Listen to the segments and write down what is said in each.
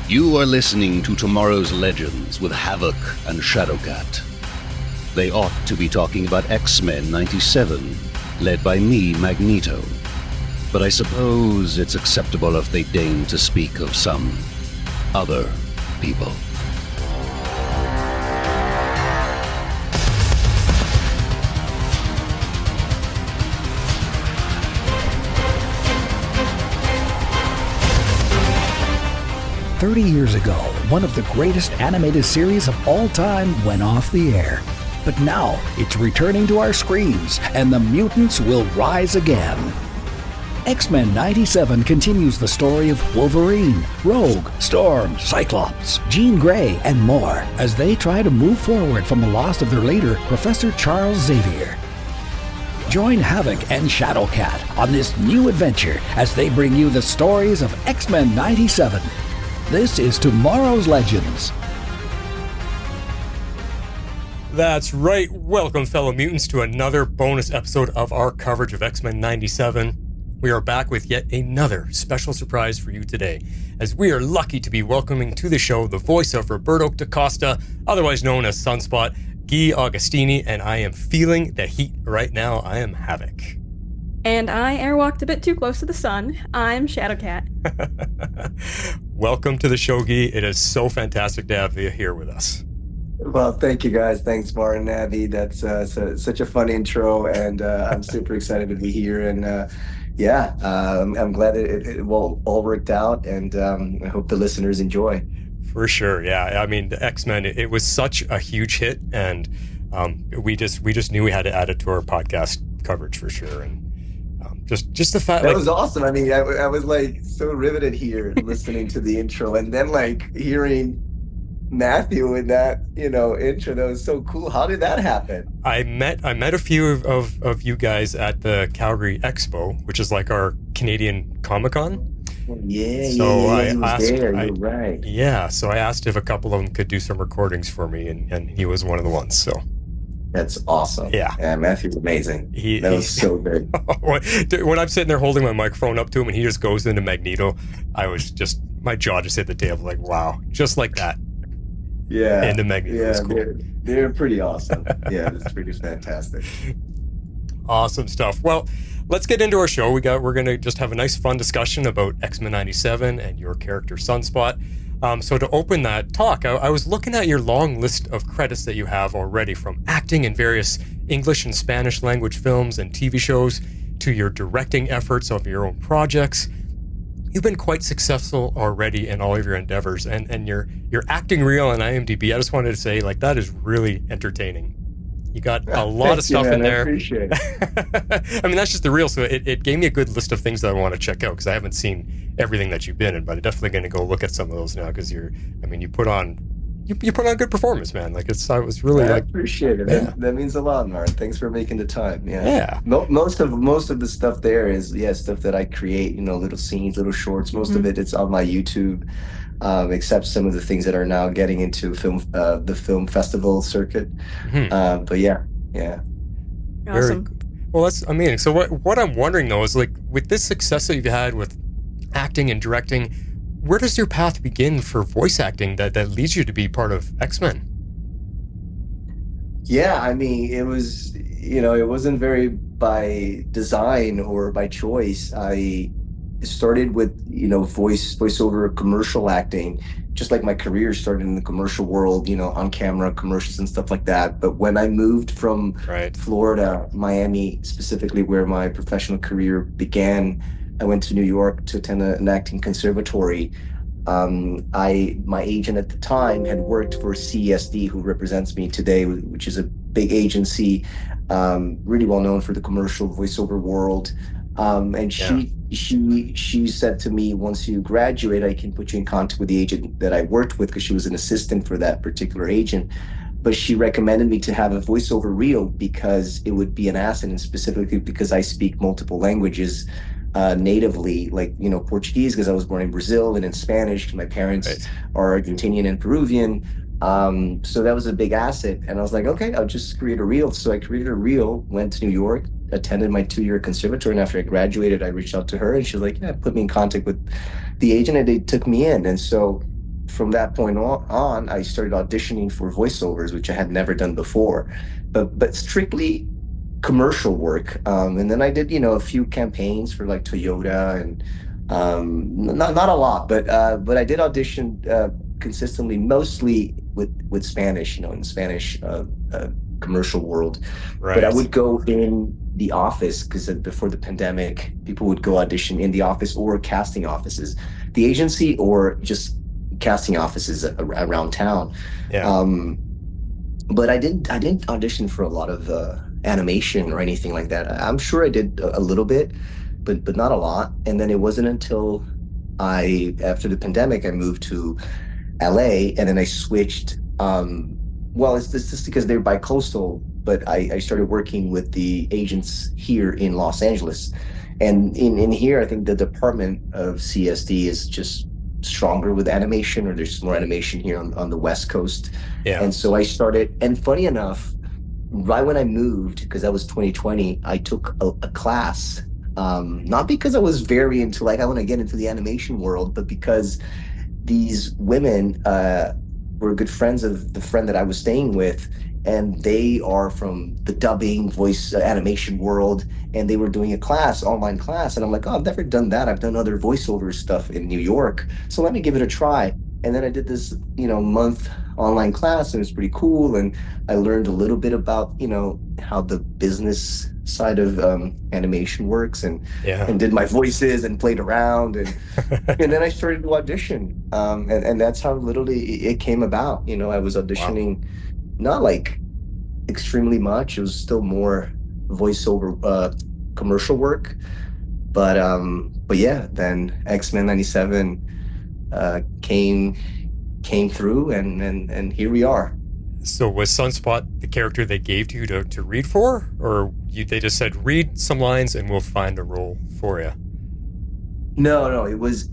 You are listening to Tomorrow's Legends with Havok and Shadowcat. They ought to be talking about X-Men 97, led by me, Magneto. But I suppose it's acceptable if they deign to speak of some other people. "30 years ago, one of the greatest animated series of all time went off the air. But now it's returning to our screens, and the mutants will rise again. X-Men 97 continues the story of Wolverine, Rogue, Storm, Cyclops, Jean Grey, and more as they try to move forward from the loss of their leader, Professor Charles Xavier. Join Havok and Shadowcat on this new adventure as they bring you the stories of X-Men 97. This is Tomorrow's Legends." That's right. Welcome, fellow mutants, to another bonus episode of our coverage of X-Men 97. We are back with yet another special surprise for you today, as we are lucky to be welcoming to the show the voice of Roberto Da Costa, otherwise known as Sunspot, Gui Agustini, and I am feeling the heat right now. I am Havok. And I airwalked a bit too close to the sun. I'm Shadowcat. Welcome to the show, Gui. It is so fantastic to have you here with us. Well, thank you guys. Thanks, Martin and Abby. That's such a fun intro, and I'm super excited to be here. And I'm glad it all worked out, and I hope the listeners enjoy. For sure, yeah. I mean, the X-Men, it was such a huge hit, and we just knew we had to add it to our podcast coverage for sure. And just the fact that was awesome. I mean, I was like so riveted here listening to the intro, and then like hearing Matthew in that intro. That was so cool. How did that happen? I met a few of you guys at the Calgary Expo, which is like our Canadian Comic-Con. I asked, there. You're right. Yeah, so I asked if a couple of them could do some recordings for me, and he was one of the ones. So that's awesome. Yeah, Matthew's amazing. That was so good. When I'm sitting there holding my microphone up to him and he just goes into Magneto, my jaw just hit the table. Like, wow, just like that. Yeah, into Magneto. Yeah, cool. They're pretty awesome. Yeah, it's pretty fantastic. Awesome stuff. Well, let's get into our show. We're going to just have a nice, fun discussion about X-Men 97 and your character Sunspot. So to open that talk, I was looking at your long list of credits that you have already, from acting in various English and Spanish language films and TV shows to your directing efforts of your own projects. You've been quite successful already in all of your endeavors, and your acting reel on IMDb, I just wanted to say, like, that is really entertaining. You got a lot of stuff in there. I appreciate it. I mean, that's just the reel, so it gave me a good list of things that I want to check out, because I haven't seen everything that you've been in, but I'm definitely going to go look at some of those now, because you put on a good performance, man. Like, I was really I appreciate it. Yeah. That means a lot, Martin. Thanks for making the time. Yeah. Most of the stuff there is stuff that I create. Little scenes, little shorts. Most of it's on my YouTube, except some of the things that are now getting into the film festival circuit. Mm-hmm. But yeah. Awesome. Well, that's amazing. So what I'm wondering though is, like, with this success that you've had with acting and directing, where does your path begin for voice acting that leads you to be part of X-Men? Yeah, I mean, it was, it wasn't very by design or by choice. I started with, voiceover commercial acting, just like my career started in the commercial world, on camera commercials and stuff like that. But when I moved from Florida, Miami specifically, where my professional career began, I went to New York to attend an acting conservatory. My agent at the time had worked for CESD, who represents me today, which is a big agency, really well known for the commercial voiceover world. And she said to me, once you graduate, I can put you in contact with the agent that I worked with, because she was an assistant for that particular agent. But she recommended me to have a voiceover reel because it would be an asset, and specifically because I speak multiple languages natively, like, Portuguese, because I was born in Brazil, and in Spanish, because my parents are Argentinian and Peruvian. So that was a big asset. And I was like, okay, I'll just create a reel. So I created a reel, went to New York, attended my 2-year conservatory. And after I graduated, I reached out to her, and she was like, yeah, put me in contact with the agent, and they took me in. And so from that point on, I started auditioning for voiceovers, which I had never done before, but strictly commercial work. And then I did, a few campaigns for like Toyota and not a lot, but I did audition consistently, mostly with Spanish, in the Spanish commercial world. Right. But I would go in the office because before the pandemic, people would go audition in the office or casting offices, the agency or just casting offices around town. Yeah. But I didn't audition for a lot of animation or anything like that. I'm sure I did a little bit, but not a lot. And then it wasn't until after the pandemic, I moved to LA, and then I switched. Well, it's just because they're bi-coastal, but I started working with the agents here in Los Angeles. And in here, I think the department of CSD is just stronger with animation, or there's more animation here on the West Coast. Yeah. And so I started, and funny enough, right when I moved, because that was 2020, I took a class, not because I was very into, like, I want to get into the animation world, but because these women were good friends of the friend that I was staying with, and they are from the dubbing voice animation world, and they were doing a class, online class, and I'm like, oh, I've never done that. I've done other voiceover stuff in New York, so let me give it a try. And then I did this, month online class, and it was pretty cool, and I learned a little bit about, how the business side of animation works, and did my voices and played around, and and then I started to audition, and that's how literally it came about. I was auditioning, not like extremely much. It was still more voiceover commercial work, but yeah, then X-Men 97 came through, and here we are. So was Sunspot the character they gave to you to read for, or they just said read some lines and we'll find a role for you? No, it was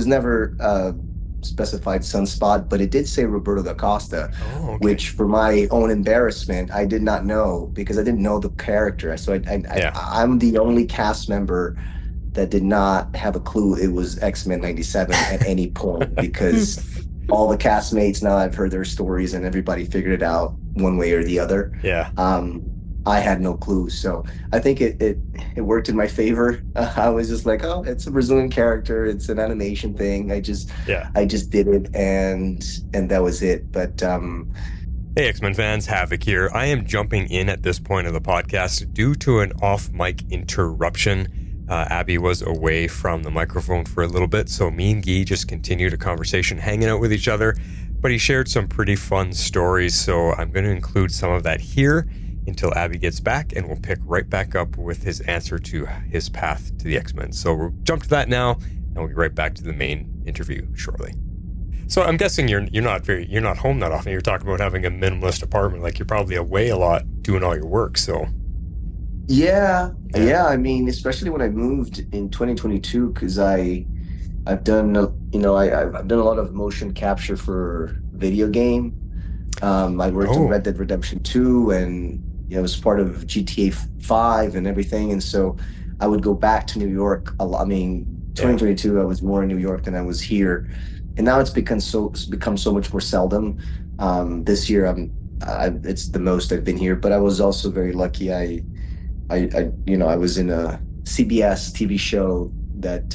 never specified Sunspot, but it did say Roberto Da Costa. Oh, okay. Which, for my own embarrassment, I did not know, because I didn't know the character. So I'm the only cast member that did not have a clue it was X-Men 97 at any point, because all the castmates, now I've heard their stories, and everybody figured it out one way or the other. Yeah. I had no clue, so I think it worked in my favor. I was just like, oh, it's a Brazilian character, it's an animation thing. I just did it, and that was it. But hey, X-Men fans, Havok here. I am jumping in at this point of the podcast due to an off-mic interruption. Abby was away from the microphone for a little bit, so me and Guy just continued a conversation, hanging out with each other, but he shared some pretty fun stories, so I'm going to include some of that here until Abby gets back, and we'll pick right back up with his answer to his path to the X-Men. So we'll jump to that now, and we'll get right back to the main interview shortly. So I'm guessing you're not home that often. You're talking about having a minimalist apartment, like you're probably away a lot doing all your work, so... Yeah. I mean, especially when I moved in 2022, because I've done I've done a lot of motion capture for video game. I worked on Red Dead Redemption 2, and it was part of GTA 5 and everything. And so I would go back to New York a lot. I mean, 2022, I was more in New York than I was here, and now it's become so much more seldom. This year, it's the most I've been here, but I was also very lucky. I was in a CBS TV show that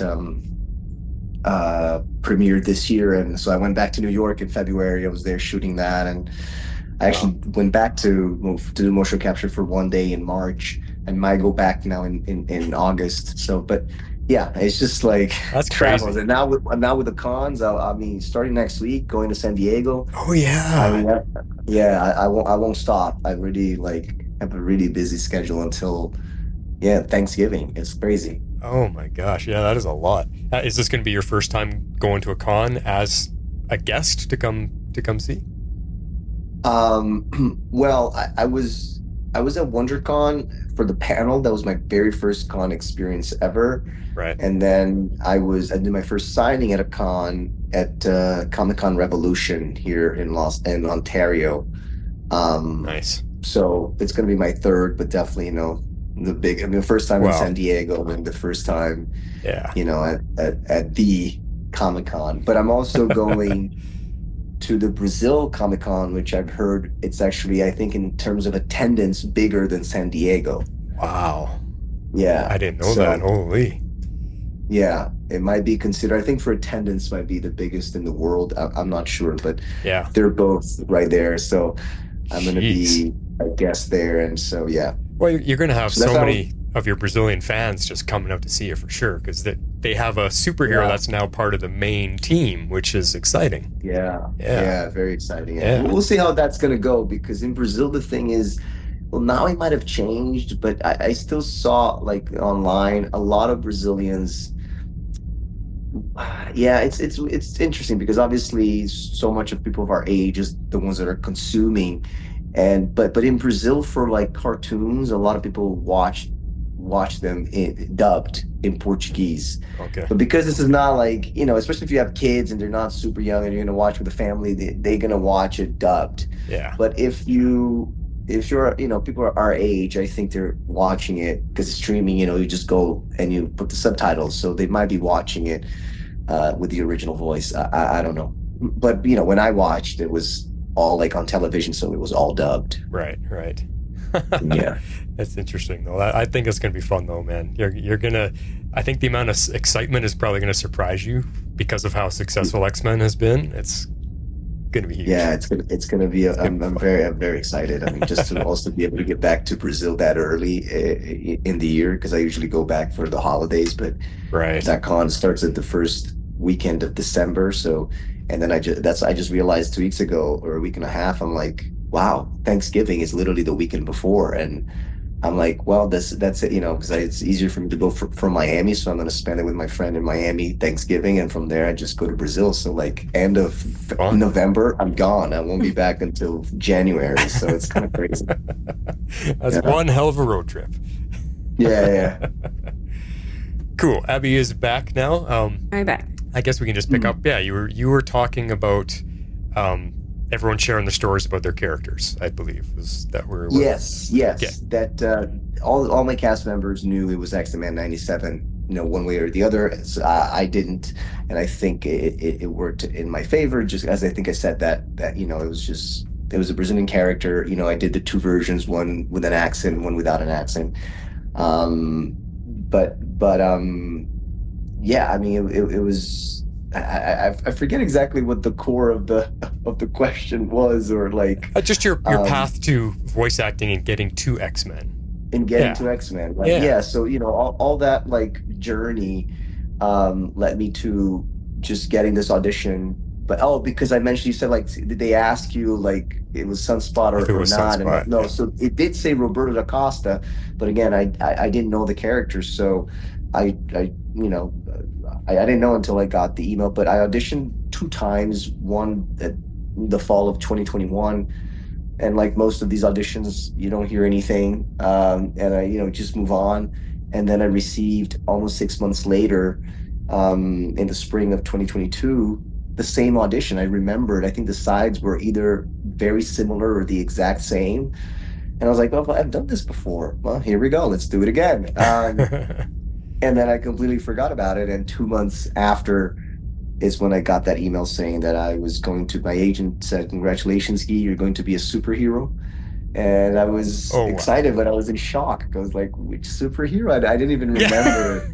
premiered this year, and so I went back to New York in February. I was there shooting that, and I actually went back to do motion capture for one day in March, and might go back now in August. So, but yeah, it's just like that's travels. crazy. And now with the cons, I mean, starting next week, going to San Diego. Oh yeah. I won't stop. I really have a really busy schedule until Thanksgiving. It's crazy. Oh my gosh, yeah, that is a lot. Is this going to be your first time going to a con as a guest to come see? Well, I was at WonderCon for the panel. That was my very first con experience ever. Right. And then I did my first signing at a con at Comic-Con Revolution here in Ontario. Nice. So it's going to be my third, but definitely, the first time in San Diego, and the first time, at the Comic-Con, but I'm also going to the Brazil Comic-Con, which I've heard it's actually, I think in terms of attendance, bigger than San Diego. Wow. Yeah. I didn't know that. Holy. Yeah, it might be considered, I think for attendance might be the biggest in the world. I'm not sure, but yeah, they're both right there. So I'm going to Jeez. be a guest there. And so, yeah. Well, you're going to have so that's many of your Brazilian fans just coming out to see you for sure, because they have a superhero that's now part of the main team, which is exciting. Yeah, very exciting. Yeah. We'll see how that's going to go, because in Brazil, the thing is, well, now it might have changed, but I still saw like online a lot of Brazilians. Yeah, it's interesting because obviously so much of people of our age is the ones that are consuming, and but in Brazil for like cartoons, a lot of people watch them dubbed in Portuguese. Okay. But because this is not like, especially if you have kids and they're not super young and you're gonna watch with the family, they're gonna watch it dubbed. Yeah. But if you're people are our age, I think they're watching it because it's streaming. You just go and you put the subtitles, so they might be watching it with the original voice. I don't know, but when I watched, it was all like on television, so it was all dubbed. Right. Yeah, that's interesting though. I think it's gonna be fun though, man. You're gonna. I think the amount of excitement is probably gonna surprise you because of how successful X-Men has been. It's gonna be huge. Yeah, it's gonna be. I'm very excited. I mean, just to also be able to get back to Brazil that early in the year, because I usually go back for the holidays, but that con starts at the first weekend of December. So, and then I just realized 2 weeks ago or a week and a half. I'm like, wow, Thanksgiving is literally the weekend before, and I'm like, well, that's it, because it's easier for me to go from Miami, so I'm going to spend it with my friend in Miami Thanksgiving, and from there I just go to Brazil. So like end of November, I'm gone. I won't be back until January. So it's kind of crazy. That's one hell of a road trip. Yeah. Cool. Abby is back now. I'm back. I guess we can just pick up. Yeah, you were talking about everyone sharing the stories about their characters, I believe. Was that where Yes. Yeah. That all my cast members knew it was X-Men 97, one way or the other. So, I didn't, and I think it worked in my favor, just as I think I said that it was a Brazilian character. I did the two versions, one with an accent, one without an accent. Yeah, I mean, it was. I forget exactly what the core of the question was, or like just your path to voice acting and getting to X-Men. To X-Men. So all that like journey led me to just getting this audition. But because I mentioned, you said like, did they ask you like it was Sunspot or not? Sunspot, and no, so it did say Roberto Da Costa, but again, I didn't know the characters, so I didn't know until I got the email. But I auditioned 2 times, one at the fall of 2021, and like most of these auditions, you don't hear anything, and I just move on. And then I received almost 6 months later, in the spring of 2022, the same audition. I remembered, I think the sides were either very similar or the exact same, and I was like, well, I've done this before. Well, here we go. Let's do it again. And then I completely forgot about it. And 2 months after is when I got that email saying that my agent said, congratulations, Guy, you're going to be a superhero. And I was excited, but I was in shock. I was like, which superhero? I didn't even remember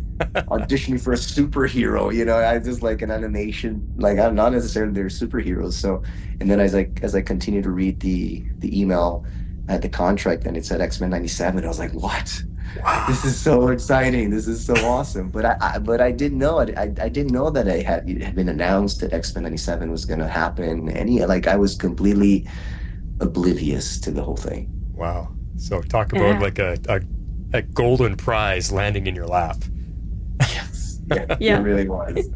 auditioning for a superhero. I just like an animation, like I'm not necessarily they're superheroes. So, and then as I continued to read the email, I had the contract and it said X-Men 97. I was like, what? Wow. This is so exciting. This is so awesome. But I didn't know it. I didn't know that it had been announced that X-Men 97 was going to happen. I was completely oblivious to the whole thing. Wow. So talk about like a golden prize landing in your lap. Yes. Yeah. It really was.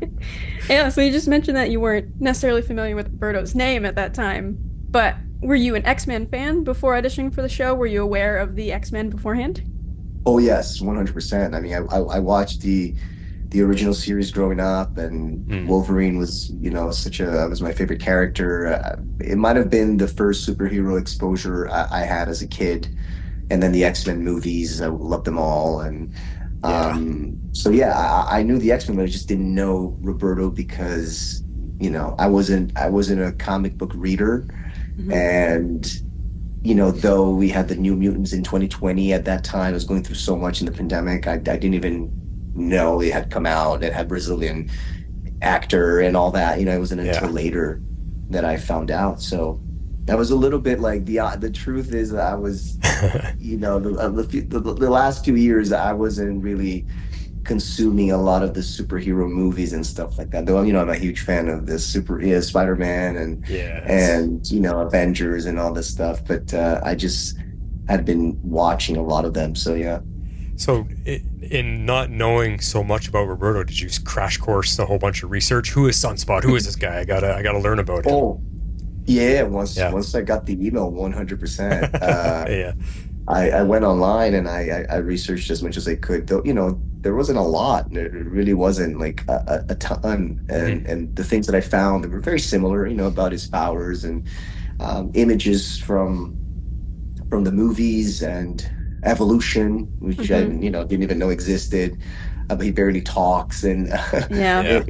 Yeah, so you just mentioned that you weren't necessarily familiar with Roberto's name at that time, but were you an X-Men fan before auditioning for the show? Were you aware of the X-Men beforehand? Oh yes, 100%. I mean, I watched the original series growing up, and Wolverine was, was my favorite character. It might have been the first superhero exposure I had as a kid, and then the X-Men movies. I loved them all, and Yeah. So yeah, I knew the X-Men, but I just didn't know Roberto because, I wasn't a comic book reader. Mhm. And, though we had the New Mutants in 2020 at that time, I was going through so much in the pandemic. I didn't even know it had come out. It had Brazilian actor and all that. It wasn't until Yeah. later that I found out. So that was a little bit like the truth is that I was, the last few years I wasn't really consuming a lot of the superhero movies and stuff like that. Though, I'm a huge fan of this Spider-Man Yes. and Avengers and all this stuff. But I just had been watching a lot of them. So yeah. So, in not knowing so much about Roberto, did you crash course a whole bunch of research? Who is Sunspot? Who is this guy? I gotta learn about him. Oh, yeah. Once Yeah. once I got the email, 100%. Yeah. I went online and I researched as much as I could. Though, there wasn't a lot. There really wasn't like a ton. Hmm. And the things that I found that were very similar, about his powers and images from the movies and evolution, which I Mhm. didn't even know existed. But he barely talks, and Yeah. Yeah.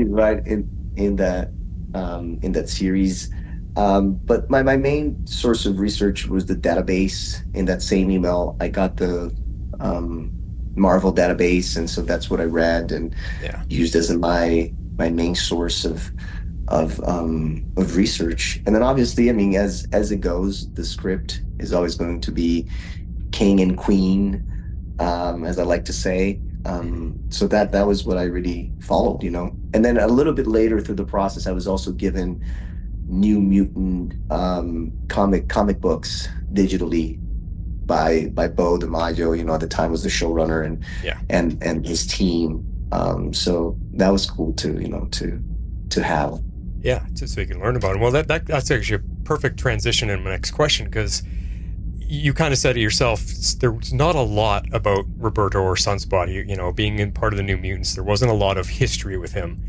right in that series. But my main source of research was the database. In that same email, I got the um, Marvel database, and so that's what I read and Yeah. used as my main source of research. And then obviously, I mean, as it goes, the script is always going to be king and queen, as I like to say. So that was what I really followed. And then a little bit later through the process, I was also given New Mutant comic books digitally by Bo DiMaggio. At the time was the showrunner and Yeah. and his team. So that was cool to have. Yeah. So you can learn about him. Well, that's actually a perfect transition in my next question, because you kind of said it yourself. There's not a lot about Roberto or Sunspot. Being in part of the New Mutants, there wasn't a lot of history with him.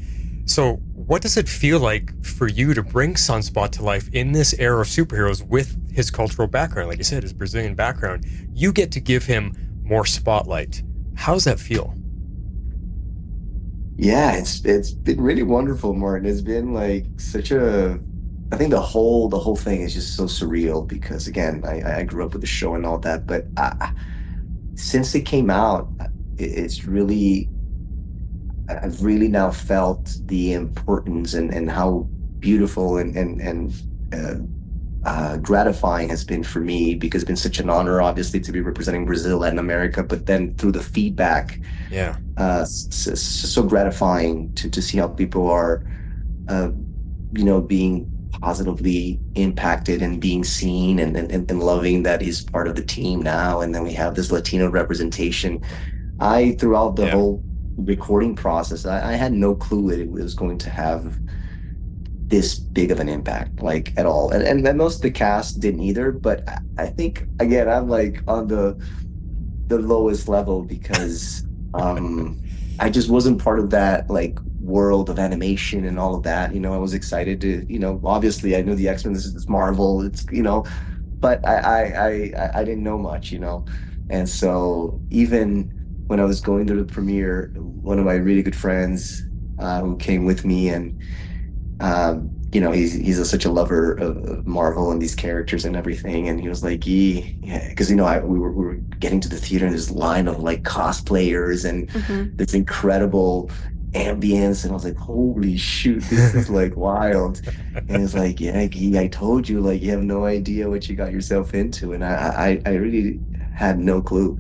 So, what does it feel like for you to bring Sunspot to life in this era of superheroes with his cultural background? Like you said, his Brazilian background. You get to give him more spotlight. How's that feel? Yeah, it's been really wonderful, Martin. It's been like I think the whole thing is just so surreal because again, I grew up with the show and all that, but since it came out, it's really I've really now felt the importance and how beautiful and gratifying has been for me because it's been such an honor, obviously, to be representing Brazil, Latin America, but then through the feedback, Yeah. so gratifying to see how people are, uh, being positively impacted and being seen and loving that he's part of the team now. And then we have this Latino representation. Throughout the Yeah. whole recording process, I had no clue it was going to have this big of an impact, like at all. And most of the cast didn't either, but I think again, I'm like on the lowest level because I just wasn't part of that like world of animation and all of that. I was excited to, obviously I knew the X-Men, this is Marvel, but I didn't know much. And so even when I was going to the premiere, one of my really good friends who came with me and he's such a lover of Marvel and these characters and everything. And he was like, yeah, because we were getting to the theater and this line of like cosplayers and Mhm. this incredible ambience, and I was like, holy shoot, this is like wild. And he's like, yeah, Guy, I told you, like, you have no idea what you got yourself into. And I really had no clue.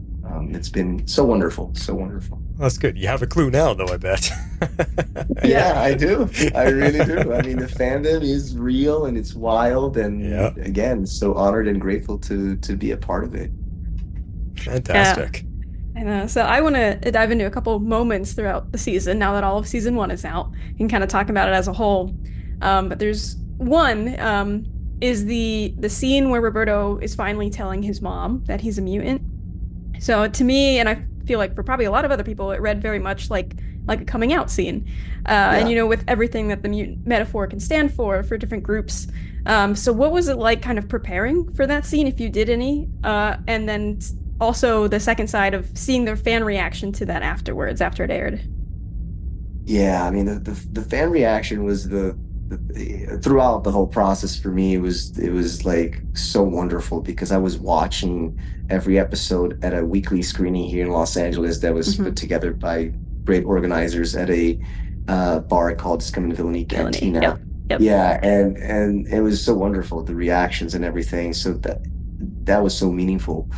It's been so wonderful, so wonderful. That's good. You have a clue now, though, I bet. Yeah, I do. I really do. I mean, the fandom is real and it's wild. And Yeah. again, so honored and grateful to be a part of it. Fantastic. I know. So I want to dive into a couple moments throughout the season now that all of season one is out and kind of talk about it as a whole. But there's one is the scene where Roberto is finally telling his mom that he's a mutant. So to me, and I feel like for probably a lot of other people, it read very much like a coming out scene. And with everything that the mutant metaphor can stand for different groups. So what was it like kind of preparing for that scene, if you did any? And then also the second side of seeing their fan reaction to that afterwards, after it aired. Yeah, I mean the fan reaction was throughout the whole process for me. It was like so wonderful because I was watching every episode at a weekly screening here in Los Angeles that was put together by great organizers at a bar called Scum and Villainy Cantina. Yep. Yeah, and it was so wonderful, the reactions and everything. So that was so meaningful.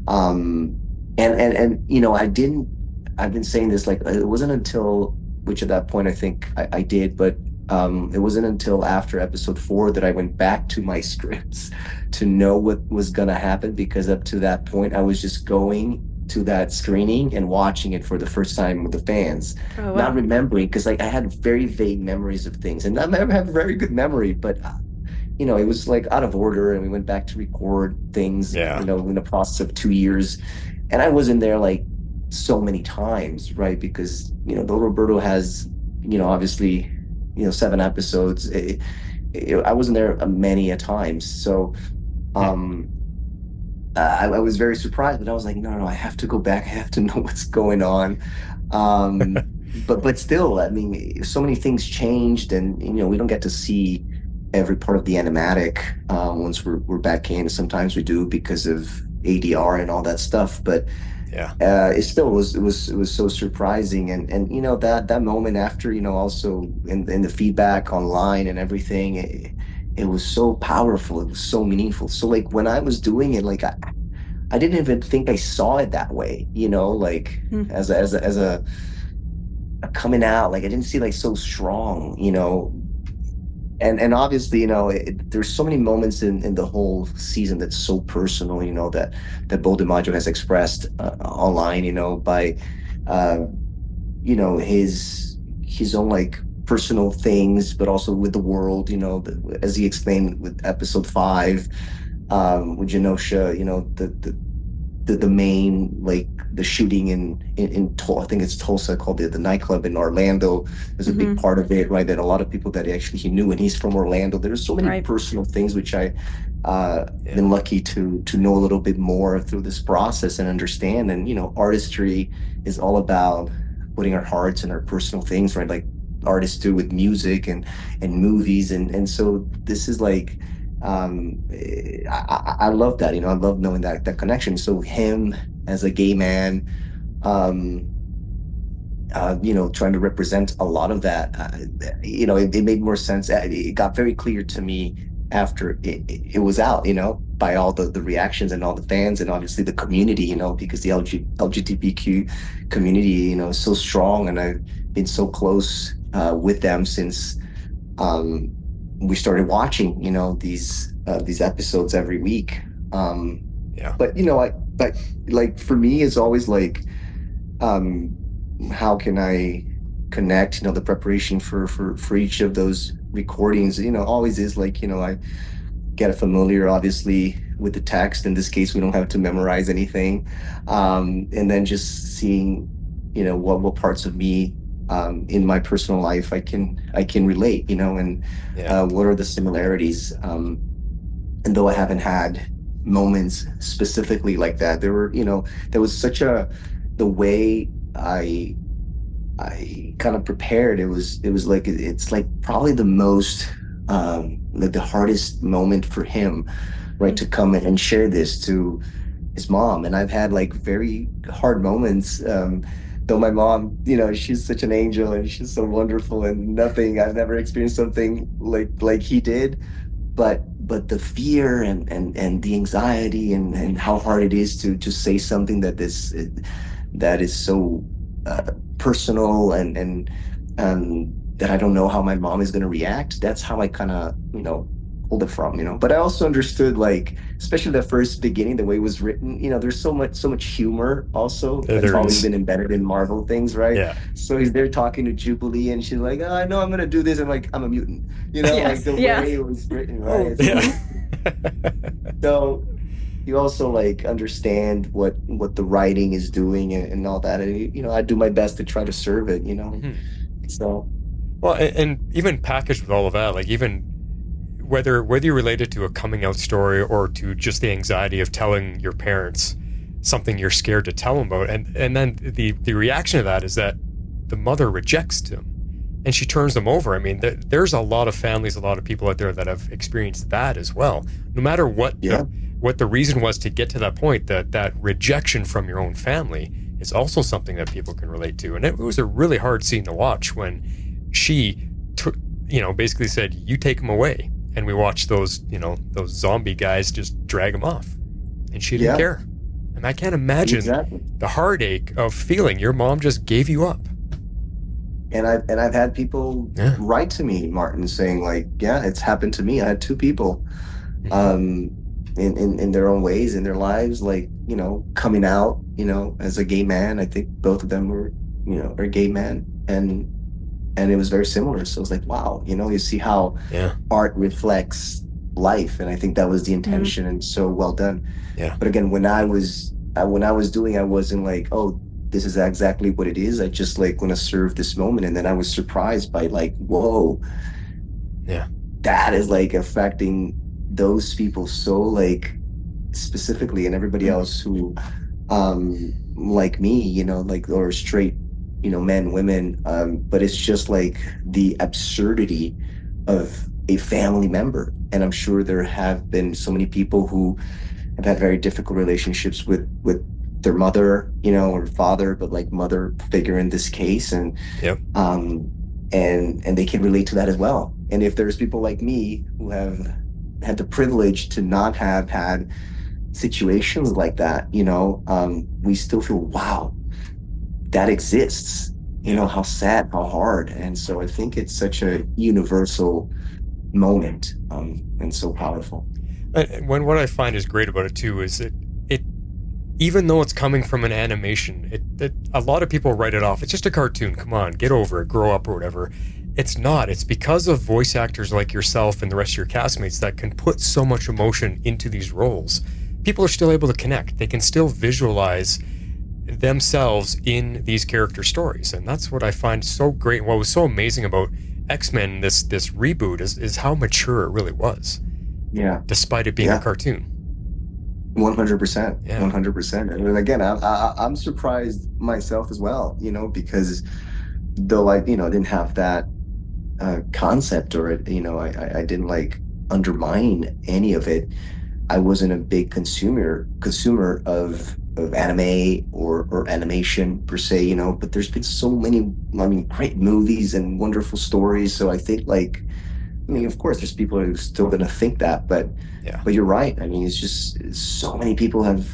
And you know, I've been saying this, like, it wasn't until, which at that point I think I did, but it wasn't until after episode 4 that I went back to my scripts to know what was gonna happen, because up to that point I was just going to that screening and watching it for the first time with the fans. Oh, wow. Not remembering, because like I had very vague memories of things, and I have a very good memory, but you know, it was like out of order, and we went back to record things, you know, in the process of 2 years. And I wasn't there like so many times, right? Because, you know, though Roberto has, you know, obviously, you know, 7 episodes, I wasn't there many a times. So I was very surprised, but I was like, no, I have to go back. I have to know what's going on. But still, I mean, so many things changed, and, you know, we don't get to see every part of the animatic once we're back in. Sometimes we do because of ADR and all that stuff, but it still was so surprising. And you know, that moment after, you know, also in the feedback online and everything, it was so powerful. It was so meaningful. So like when I was doing it, like I didn't even think I saw it that way, you know, like as a coming out, like I didn't see like so strong, you know. And obviously, you know, there's so many moments in the whole season that's so personal, you know, that Bo DiMaggio has expressed online, you know, by, you know, his own like personal things, but also with the world, you know, as he explained with episode 5, with Genosha, you know, the main, like the shooting in I think it's Tulsa, called the nightclub in Orlando. There's a big part of it, right? That a lot of people that he knew, and he's from Orlando. There's so many personal things which I been lucky to know a little bit more through this process and understand. And you know, artistry is all about putting our hearts and our personal things, right? Like artists do with music and movies, and so this is like, I love that, you know. I love knowing that connection. So him as a gay man, you know, trying to represent a lot of that, you know, it made more sense. It got very clear to me after it was out, you know, by all the reactions and all the fans, and obviously the community, you know, because the LGBTQ community, you know, is so strong, and I've been so close with them since we started watching, you know, these episodes every week. But you know, but like for me, it's always like, how can I connect? You know, the preparation for each of those recordings, you know, always is like, you know, I get familiar, obviously, with the text. In this case, we don't have to memorize anything, and then just seeing, you know, what parts of me in my personal life I can relate, you know, and what are the similarities. And though I haven't had moments specifically like that, there were, you know, there was such the way I kind of prepared. It was like, it's like probably the most like the hardest moment for him, right, to come and share this to his mom. And I've had like very hard moments, though my mom, you know, she's such an angel and she's so wonderful, and I've never experienced something like he did, but the fear and the anxiety and how hard it is to just say something that is so personal and that I don't know how my mom is going to react. That's how I kind of, you know, pulled it from, you know. But I also understood, like, especially the first beginning, the way it was written, you know, there's so much humor also that's always been embedded in Marvel things, right? Yeah. So he's there talking to Jubilee, and she's like, oh, I know I'm gonna do this. I'm like, I'm a mutant, you know, like the way it was written, right? So you also like understand what the writing is doing and all that, and you know, I do my best to try to serve it, you know. So well, and even packaged with all of that, like even whether you relate it to a coming out story or to just the anxiety of telling your parents, something you're scared to tell him about. And then the reaction to that is that the mother rejects him and she turns him over. I mean, there's a lot of families, a lot of people out there that have experienced that as well. No matter what the reason was to get to that point, that rejection from your own family is also something that people can relate to. And it was a really hard scene to watch when she basically said, you take him away. And we watched those zombie guys just drag him off. And she didn't care. And I can't imagine the heartache of feeling your mom just gave you up. And I've had people write to me, Martin, saying like, yeah, it's happened to me. I had two people in their own ways in their lives, like, coming out, as a gay man. I think both of them were, are gay men. And it was very similar. So it's like, wow, you see how art reflects life. And I think that was the intention and so well done. Yeah. But again, when I was doing, I wasn't like, oh, this is exactly what it is. I just like want to serve this moment. And then I was surprised by like, whoa, that is like affecting those people so like specifically, and everybody else who like me, like, or straight, men, women, but it's just like the absurdity of a family member. And I'm sure there have been so many people who have had very difficult relationships with their mother, or father, but like mother figure in this case. And and they can relate to that as well. And if there's people like me who have had the privilege to not have had situations like that, we still feel, wow, that exists, how sad, how hard. And so I think it's such a universal moment, and so powerful. What I find is great about it too is it even though it's coming from an animation, it a lot of people write it off. It's just a cartoon. Come on, get over it, grow up or whatever. It's not. It's because of voice actors like yourself and the rest of your castmates that can put so much emotion into these roles. People are still able to connect. They can still visualize themselves in these character stories. And that's what I find so great. What was so amazing about X-Men, this reboot, is how mature it really was. Yeah. Despite it being a cartoon. 100%. 100%. And again, I'm surprised myself as well, because though I, didn't have that concept, or it, I didn't like undermine any of it. I wasn't a big consumer of anime or animation per se, but there's been so many, great movies and wonderful stories. So I think like, of course there's people who are still going to think that, but you're right. It's just so many people have,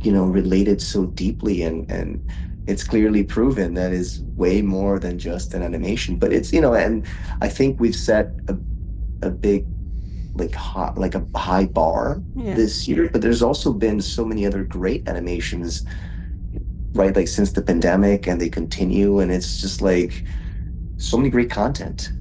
related so deeply, and it's clearly proven that is way more than just an animation. But it's, and I think we've set a big, like a high bar this year, but there's also been so many other great animations, right? Like since the pandemic, and they continue, and it's just like so many great content.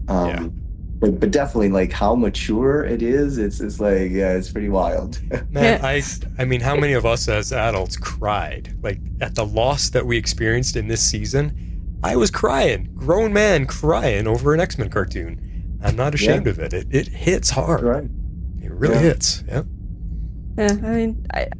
But definitely like how mature it is, it's like, it's pretty wild. Man, I mean, how many of us as adults cried like at the loss that we experienced in this season? I was crying, grown man crying over an X-Men cartoon. I'm not ashamed of it. It hits hard. Right. It really hits. Yeah. Yeah,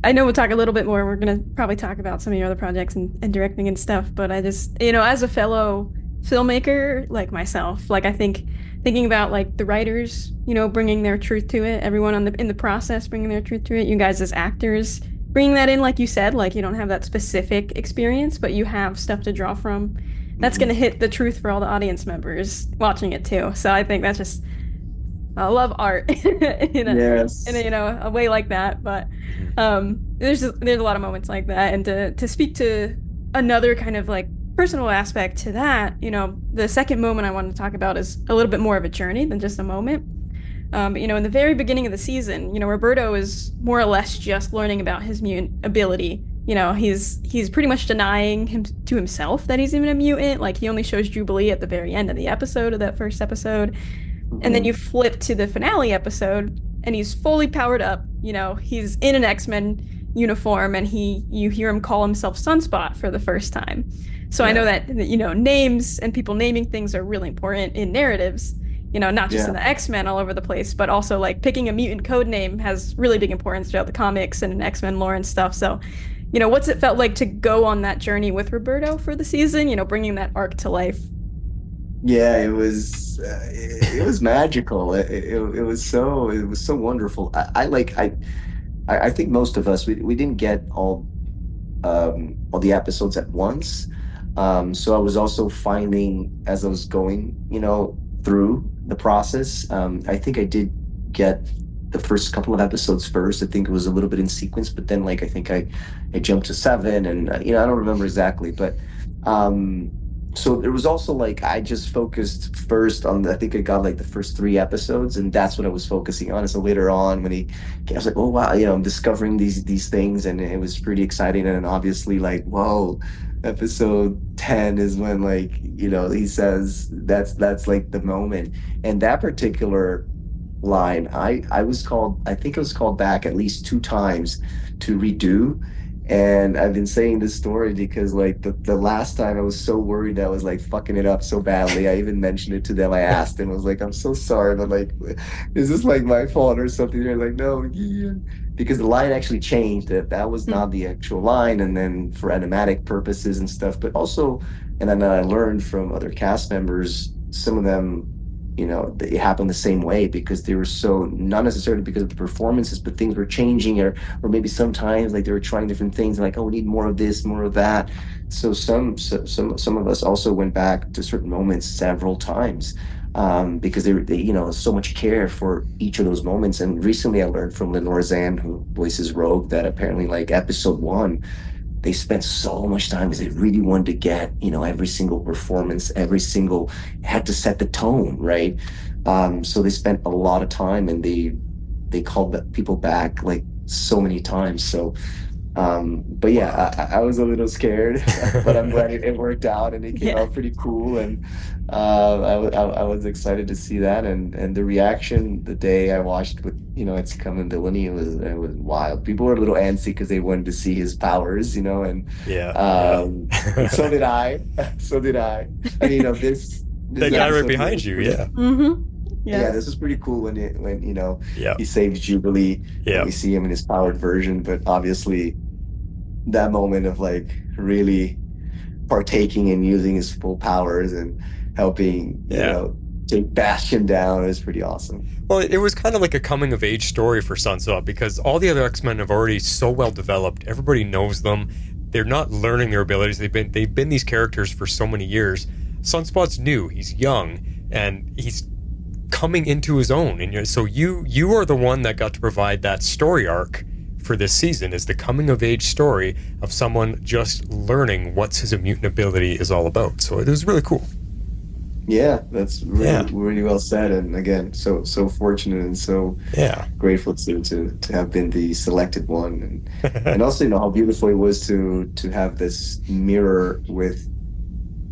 I know we'll talk a little bit more. We're going to probably talk about some of your other projects and directing and stuff, but I just, as a fellow filmmaker like myself, like I think thinking about like the writers, bringing their truth to it, everyone in the process bringing their truth to it, you guys as actors bringing that in, like you said, like you don't have that specific experience, but you have stuff to draw from. That's going to hit the truth for all the audience members watching it too. So I think that's just, I love art in a way like that. But there's a lot of moments like that, and to speak to another kind of like personal aspect to that, the second moment I wanted to talk about is a little bit more of a journey than just a moment. But in the very beginning of the season, Roberto is more or less just learning about his mutant ability. He's pretty much denying him to himself that he's even a mutant. Like he only shows Jubilee at the very end of the episode, of that first episode. And then you flip to the finale episode and he's fully powered up. He's in an X-Men uniform, and you hear him call himself Sunspot for the first time. So I know that, names and people naming things are really important in narratives, not just in the X-Men all over the place, but also like picking a mutant code name has really big importance throughout the comics and in X-Men lore and stuff. So, what's it felt like to go on that journey with Roberto for the season, bringing that arc to life? Yeah, it was magical. It was so wonderful. I think most of us we didn't get all the episodes at once. So I was also finding as I was going, through the process. I think I did get the first couple of episodes first. I think it was a little bit in sequence, but then like I think I jumped to seven, and I don't remember exactly, but um, so there was also like I just focused first on I think I got like the first three episodes, and that's what I was focusing on. And so later on, when I was like, oh wow, I'm discovering these things, and it was pretty exciting. And then obviously, like, whoa, episode 10 is when like he says that's like the moment, and that particular line, I think I was called back at least two times to redo. And I've been saying this story because like the last time I was so worried I was like fucking it up so badly. I even mentioned it to them. I asked them, I was like, I'm so sorry, but like, is this like my fault or something? They're like, no, yeah. Because the line actually changed. That was not the actual line, and then for animatic purposes and stuff. But also, and then I learned from other cast members, some of them, it happened the same way because they were so, not necessarily because of the performances, but things were changing, or maybe sometimes like they were trying different things, like, oh, we need more of this, more of that. So some of us also went back to certain moments several times, because they so much care for each of those moments. And recently I learned from Lenore Zan, who voices Rogue, that apparently like episode one, they spent so much time because they really wanted to get, every single performance, every single, had to set the tone, right? So they spent a lot of time, and they called the people back like so many times. So, but yeah, I was a little scared, but I'm glad it worked out, and it came out pretty cool. And I was excited to see that, and the reaction the day I watched with it's coming Delaney, it was wild. People were a little antsy because they wanted to see his powers, and so did I. So did I. And this the guy right behind you, yeah. Mm-hmm. Yeah, this is pretty cool when he saves Jubilee. Yeah, we see him in his powered version, but obviously that moment of like really partaking and using his full powers and helping take Bastion down is pretty awesome. Well, it was kind of like a coming of age story for Sunspot, because all the other X-Men have already so well developed. Everybody knows them. They're not learning their abilities. They've been these characters for so many years. Sunspot's new. He's young, and he's coming into his own. And so you are the one that got to provide that story arc for this season, is the coming of age story of someone just learning what his mutant ability is all about. So it was really cool. Yeah, that's really well said. And again, so fortunate and so grateful to have been the selected one, and also how beautiful it was to have this mirror with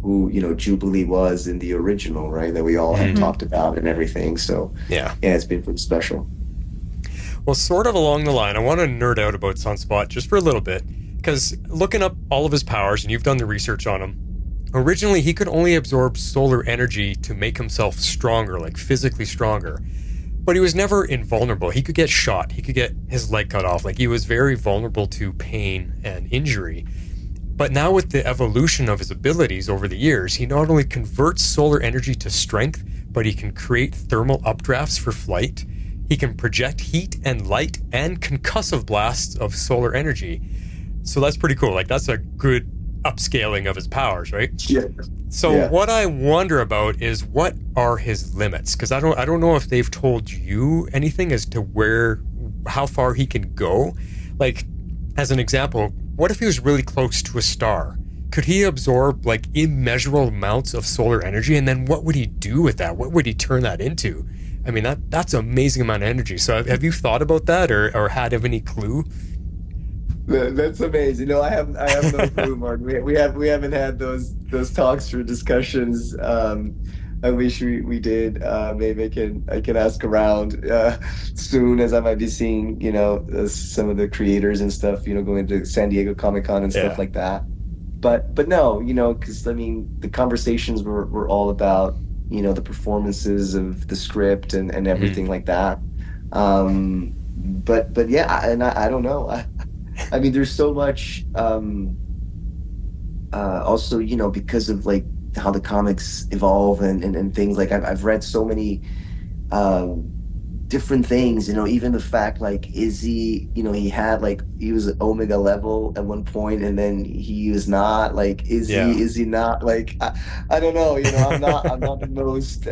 who Jubilee was in the original, right? That we all had talked about and everything. So it's been pretty special. Well, sort of along the line, I want to nerd out about Sunspot just for a little bit, because looking up all of his powers, and you've done the research on him, originally he could only absorb solar energy to make himself stronger, like physically stronger. But he was never invulnerable. He could get shot. He could get his leg cut off. Like, he was very vulnerable to pain and injury. But now with the evolution of his abilities over the years, he not only converts solar energy to strength, but he can create thermal updrafts for flight. He can project heat and light and concussive blasts of solar energy. So that's pretty cool. Like, that's a good upscaling of his powers, right? Yeah. So what I wonder about is, what are his limits? Because I don't know if they've told you anything as to how far he can go. Like, as an example, what if he was really close to a star? Could he absorb like immeasurable amounts of solar energy? And then what would he do with that? What would he turn that into? I mean, that's an amazing amount of energy. So have you thought about that, or had any clue? That's amazing. I have no clue, Mark. We haven't had those talks or discussions. I wish we did. Maybe I can ask around soon, as I might be seeing some of the creators and stuff. Going to San Diego Comic-Con and stuff like that. But no, because I mean the conversations were all about the performances of the script and everything like that. But yeah, and I don't know. I mean, there's so much. Also, because of like how the comics evolve and things like I've read so many um different things, even the fact like Izzy, he had like he was at Omega level at one point and then he was not like Yeah. is he not like I don't know, I'm not the most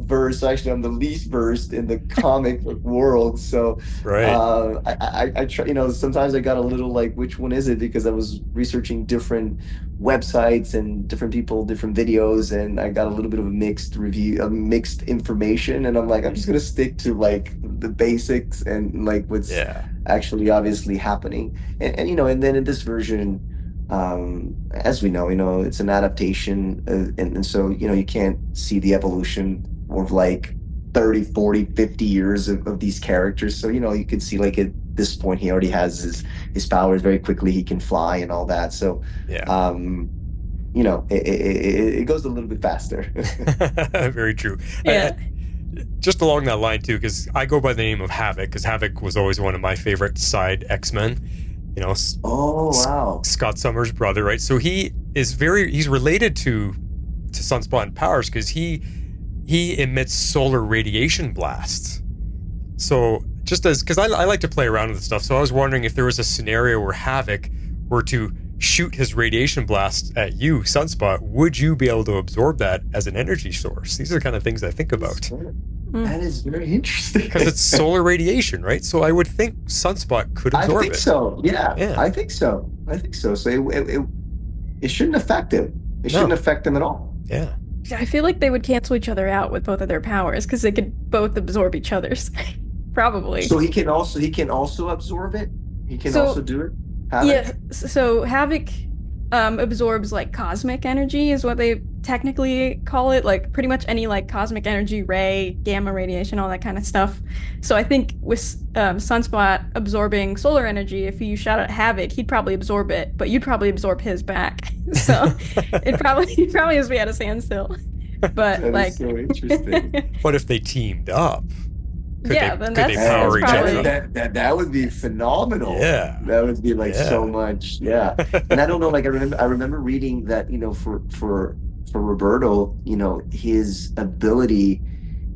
versed, actually I'm the least versed in the comic book world, so Right. I try, sometimes I got a little like which one is it, because I was researching different websites and different people, different videos, and I got a little bit of a mixed review, mixed information, and I'm like, I'm just gonna stick to like the basics and like what's Yeah. actually obviously happening. And then in this version, as we know, it's an adaptation, and so you can't see the evolution of like 30, 40, 50 years of these characters. So you can see like at this point he already has his powers very quickly, he can fly and all that, so Yeah. it goes a little bit faster. Very true. Yeah. Just along that line too, because I go by the name of Havok, because Havok was always one of my favorite side X-Men. Oh wow. Scott Summers' brother, right? So he's related to Sunspot and Powers because he emits solar radiation blasts. So because I like to play around with stuff, so I was wondering if there was a scenario where Havok were to shoot his radiation blast at you, Sunspot, would you be able to absorb that as an energy source? These are the kind of things I think about. That is very interesting. Because it's solar radiation, right? So I would think Sunspot could absorb it. I think so. Yeah, Yeah. I think so. So it shouldn't affect him. It shouldn't affect him at all. Yeah. I feel like they would cancel each other out with both of their powers because they could both absorb each other's. Probably. So he can also absorb it. He can also do it. Havok? Yeah. So Havok absorbs like cosmic energy is what they technically call it, like pretty much any like cosmic energy, ray, gamma radiation, all that kind of stuff. So I think with Sunspot absorbing solar energy, if you shot at Havok, he'd probably absorb it, but you'd probably absorb his back. So he'd probably just be at a standstill. But That like is so interesting. What if they teamed up? Could yeah, they, then could they that's power each probably- other? That would be phenomenal. Yeah. That would be like Yeah. so much. Yeah. And I don't know, like I remember reading that, for Roberto, his ability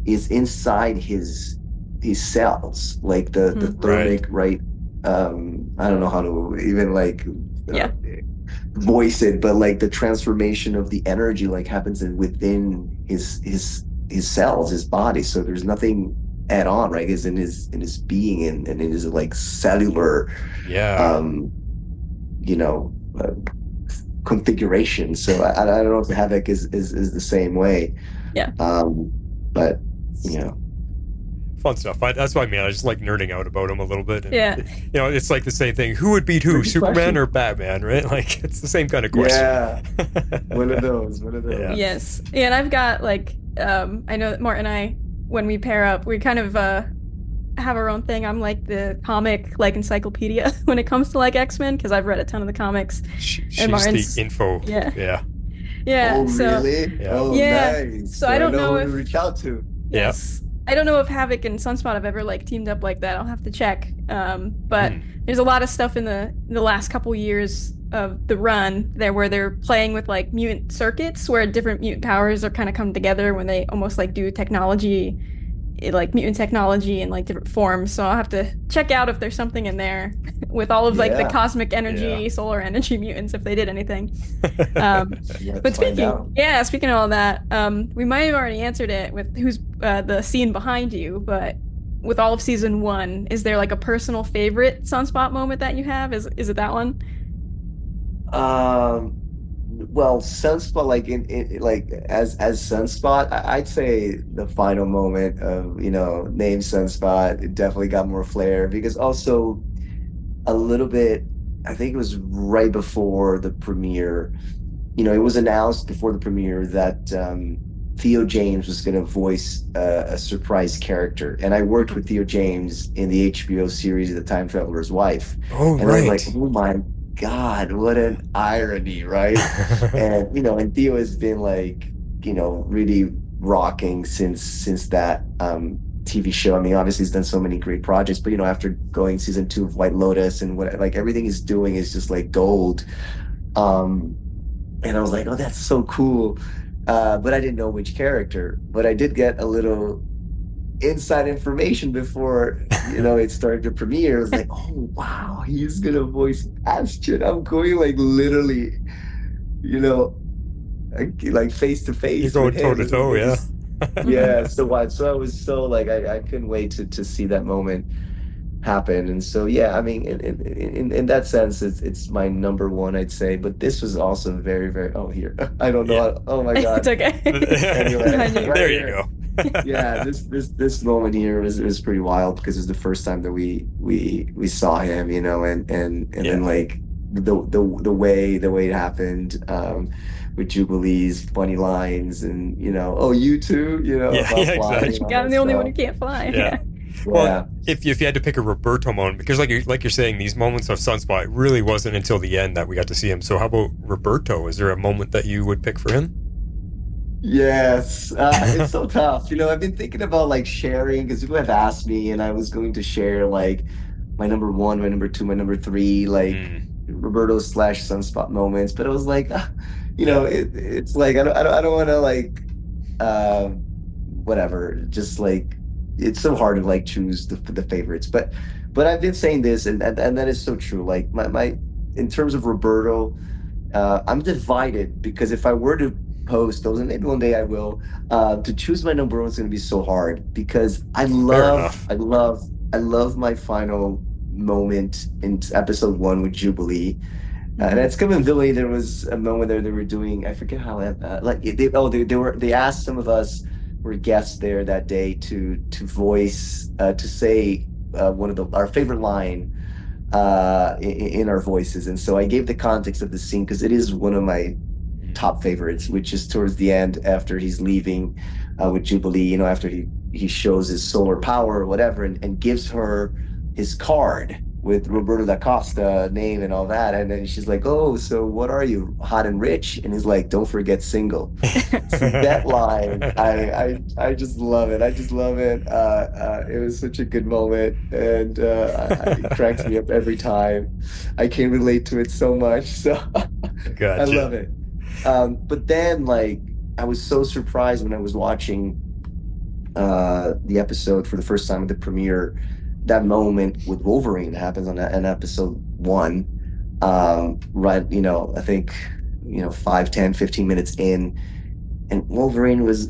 is inside his cells, like the thermic, right? I don't know how to even like voice it, but like the transformation of the energy like happens within his cells, his body. So there's nothing add on, right? Is in his being and in his like cellular configuration. So I don't know if Havok is the same way. Yeah. But Fun stuff. That's what I mean. I just like nerding out about him a little bit. And, Yeah. It's like the same thing. Who would beat who, Good Superman question. or Batman, right? Like, it's the same kind of question. yeah, one of those. Yeah. Yes. Yeah, and I've got like I know that Martin and I, when we pair up, we kind of have our own thing. I'm like the comic like encyclopedia when it comes to like X-Men because I've read a ton of the comics. She's Martin's- the info. Yeah. Yeah. Yeah. Oh, so really? Yeah. Oh, Yeah. nice. So I don't know who if- to reach out to. yes. I don't know if Havok and Sunspot have ever like teamed up like that. I'll have to check. But there's a lot of stuff in the last couple years of the run there where they're playing with like mutant circuits where different mutant powers are kind of come together when they almost like do technology, like mutant technology in like different forms. So I'll have to check out if there's something in there with all of like the Yeah. cosmic energy, Yeah. solar energy mutants if they did anything. Let's But find out. speaking of all that, we might have already answered it with who's the scene behind you, but with all of season 1, is there like a personal favorite Sunspot moment that you have? Is it that one? Well, Sunspot, like in like as Sunspot, I'd say the final moment of name Sunspot, it definitely got more flair because also a little bit, I think it was right before the premiere. It was announced before the premiere that Theo James was going to voice a surprise character, and I worked with Theo James in the HBO series The Time Traveler's Wife. Oh, And right. I'm like, oh my God, what an irony, right? and Theo has been like, really rocking since that TV show. I mean, obviously he's done so many great projects, but after going season 2 of White Lotus and what like everything he's doing is just like gold. And I was like, oh, that's so cool. But I didn't know which character. But I did get a little inside information before it started to premiere. It was like, oh wow, he's gonna voice Bastion. I'm going like literally, like face to face. You're going toe to toe, yeah. Yeah. So I was so like I couldn't wait to see that moment happen. And so yeah, I mean, in that sense, it's my number one, I'd say. But this was also very, very. Oh, here. I don't know. Yeah. Oh my god. It's okay. Anyway, There you go. Yeah, this moment here was pretty wild because it's the first time that we saw him, and then like the way it happened, with Jubilee's funny lines and oh, you too, exactly. I'm the only one who can't fly. Yeah. Well, if you had to pick a Roberto moment, because like you're saying, these moments of Sunspot, it really wasn't until the end that we got to see him. So how about Roberto? Is there a moment that you would pick for him? Yes, it's so tough. I've been thinking about like sharing because people have asked me, and I was going to share like my number 1, my number 2, my number 3, like Roberto / Sunspot moments. But I was like, it's like I don't want to like whatever. Just like it's so hard to like choose the favorites. But I've been saying this, and that is so true. Like my in terms of Roberto, I'm divided because if I were to post those, and maybe one day I will, to choose my number 1 is going to be so hard because I love my final moment in episode 1 with Jubilee. And at Scum and Villainy, there was a moment there they were doing, I forget how, they asked some of us who were guests there that day to voice, to say one of our favorite line in our voices. And so I gave the context of the scene because it is one of my top favorites, which is towards the end after he's leaving with Jubilee, after he shows his solar power or whatever, and gives her his card with Roberto Da Costa name and all that. And then she's like, oh, so what are you, hot and rich? And he's like, don't forget single. So that line, I just love it. I just love it. It was such a good moment, and it cracks me up every time. I can relate to it so much. So Gotcha. I love it. But then, like, I was so surprised when I was watching the episode for the first time at the premiere. That moment with Wolverine happens on episode 1, right? I think 5, 10, 15 minutes in, and Wolverine was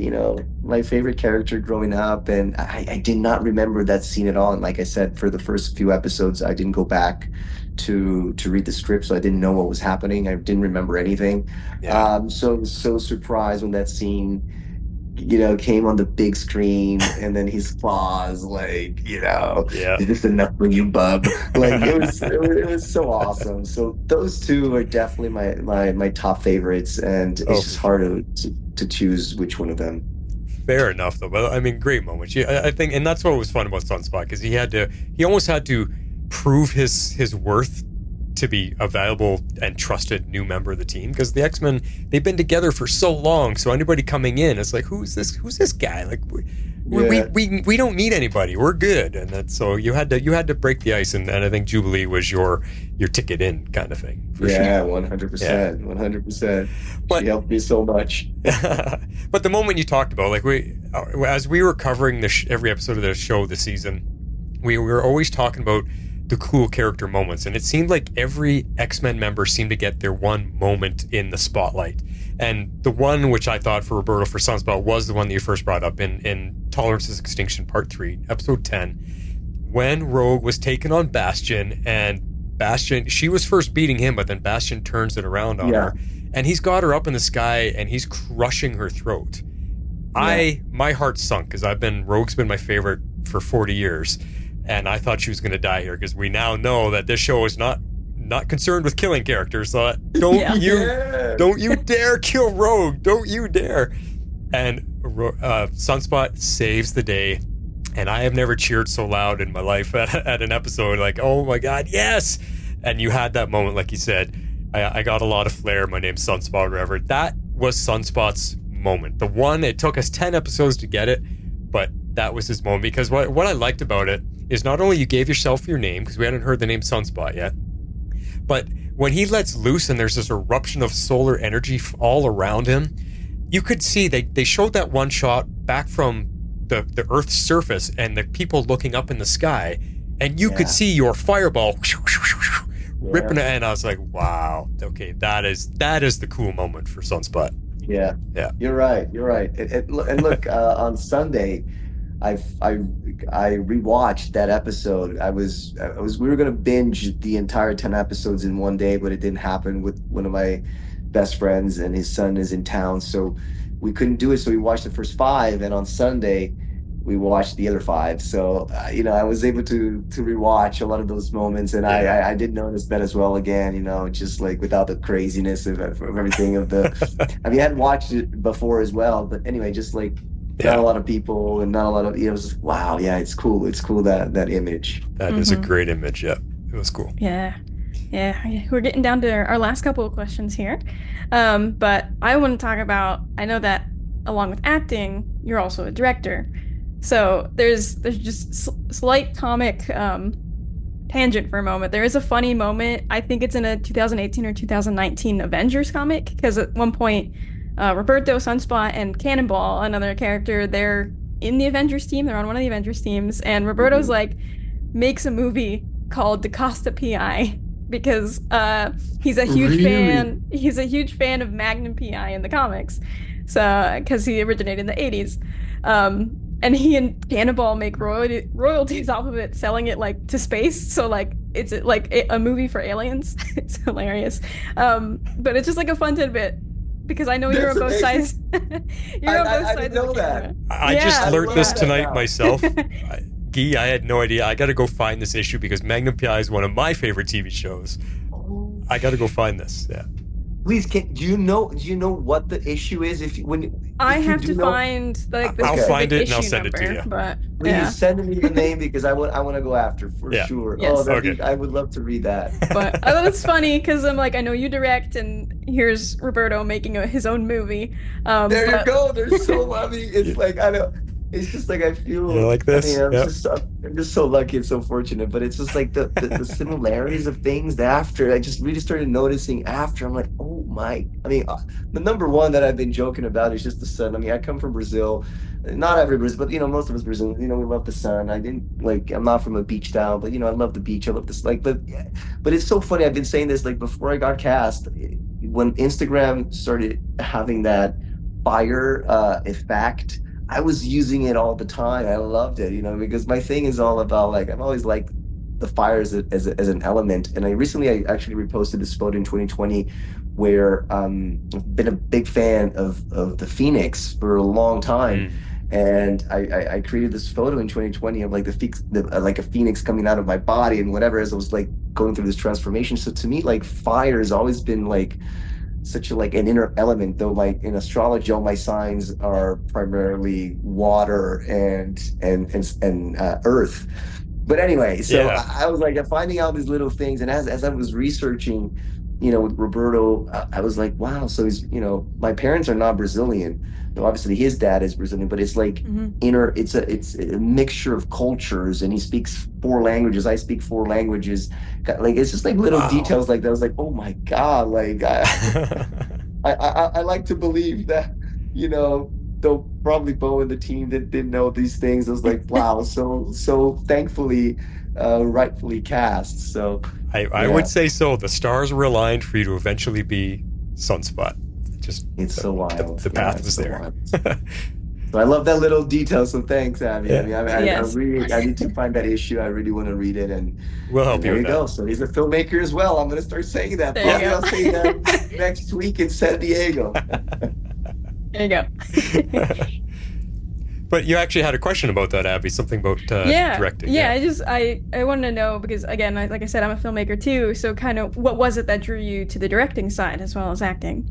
my favorite character growing up, and I did not remember that scene at all. And like I said, for the first few episodes, I didn't go back to read the script, so I didn't know what was happening. I didn't remember anything. Yeah. So I was so surprised when that scene came on the big screen, and then his claws, like, is this enough for you, bub? Like, it was so awesome. So those two are definitely my top favorites, and it's just hard to choose which one of them. Fair enough, though. But I mean, great moments. I think, and that's what was fun about Sunspot, because he almost had to prove his worth to be a valuable and trusted new member of the team, because the X-Men, they've been together for so long, so anybody coming in, it's like, who's this guy? Like, we don't need anybody, we're good. And that's, so you had to break the ice, and I think Jubilee was your ticket in kind of thing. Yeah, sure. 100%. 100%. She helped me so much. But the moment you talked about, like, as we were covering every episode of the show this season, we were always talking about the cool character moments, and it seemed like every X-Men member seemed to get their one moment in the spotlight. And the one which I thought for Roberto for Sunspot was the one that you first brought up in Tolerance's Extinction Part 3, Episode 10, when Rogue was taken on Bastion, and Bastion, she was first beating him, but then Bastion turns it around on her, and he's got her up in the sky, and he's crushing her throat. My heart sunk, because Rogue's been my favorite for 40 years. And I thought she was going to die here, because we now know that this show is not concerned with killing characters. So don't you dare kill Rogue. Don't you dare. And Sunspot saves the day. And I have never cheered so loud in my life at an episode. Like, oh my God, yes. And you had that moment, like you said, I got a lot of flair. My name's Sunspot or whatever. That was Sunspot's moment. The one, it took us 10 episodes to get it, but that was his moment, because what I liked about it is not only you gave yourself your name, because we hadn't heard the name Sunspot yet, but when he lets loose and there's this eruption of solar energy all around him, you could see they showed that one shot back from the Earth's surface and the people looking up in the sky, and you could see your fireball ripping it, and I was like, wow, okay, that is the cool moment for Sunspot. Yeah. You're right. And look, on Sunday, I rewatched that episode. We were gonna binge the entire 10 episodes in one day, but it didn't happen with one of my best friends, and his son is in town, so we couldn't do it. So we watched the first 5, and on Sunday we watched the other 5. So I was able to rewatch a lot of those moments, and I did notice that as well again. Just like without the craziness of everything of the. I mean, I had watched it before as well, but anyway, just like not a lot of people and not a lot of. It was just, wow, yeah, it's cool. It's cool that image. That is a great image. Yeah, it was cool. Yeah. We're getting down to our last couple of questions here, but I want to talk about. I know that along with acting, you're also a director. So there's just slight comic tangent for a moment. There is a funny moment. I think it's in a 2018 or 2019 Avengers comic, because at one point, Roberto, Sunspot, and Cannonball, another character, they're in the Avengers team. They're on one of the Avengers teams, and Roberto's makes a movie called Da Costa PI, because he's a huge fan. He's a huge fan of Magnum PI in the comics, so because he originated in the 80s. And he and Cannonball make royalties off of it, selling it to space. So it's like a movie for aliens. It's hilarious. But it's just a fun tidbit, because I know you're on both sides. You're on both sides. I didn't know that. I just learned this tonight myself. Guy, I had no idea. I got to go find this issue, because Magnum PI is one of my favorite TV shows. I got to go find this. Yeah. Please, do you know what the issue is? I have to find the I'll find it and I'll send it to you. But please send me the name, because I want to go after for sure. Yes. I would love to read that. But I thought it's funny, because I'm I know you direct, and here's Roberto making his own movie. There you go. There's so it's I don't. It's just I feel like this. I'm just so lucky and so fortunate. But it's just the similarities of things. After I just really started noticing after, I'm like, oh my. I mean, the number one that I've been joking about is just the sun. I mean, I come from Brazil. Not every Brazil, but most of us Brazilians, we love the sun. I didn't I'm not from a beach town, but I love the beach. I love this but it's so funny. I've been saying this before I got cast. When Instagram started having that fire effect, I was using it all the time. I loved it, because my thing is all about I've always liked the fire as an element. And I actually reposted this photo in 2020 where I've been a big fan of the Phoenix for a long time. And I created this photo in 2020 of a phoenix coming out of my body and whatever, as I was going through this transformation. So to me, fire has always been such an inner element, though in astrology all my signs are primarily water and earth. But anyway, so I was finding out these little things, and as I was researching with Roberto, I was like, wow, so he's my parents are not Brazilian. Though obviously his dad is Brazilian, but it's it's a mixture of cultures, and he speaks 4 languages. I speak 4 languages. It's just little details like that. I was like, oh my God, I like to believe that, though probably Bo and the team that didn't know these things. I was like, wow, so thankfully, rightfully cast. So I would say so. The stars were aligned for you to eventually be Sunspot. It's so wild. The path was there. So I love that little detail. So thanks, Abby. Yeah. I need to find that issue. I really want to read it, and we'll help you. There with you go. that. So he's a filmmaker as well. I'm going to start saying that. There you go. I'll say that next week in San Diego. There you go. But you actually had a question about that, Abby. Something about directing. Yeah. I wanted to know, because again, like I said, I'm a filmmaker too. So kind of, what was it that drew you to the directing side as well as acting?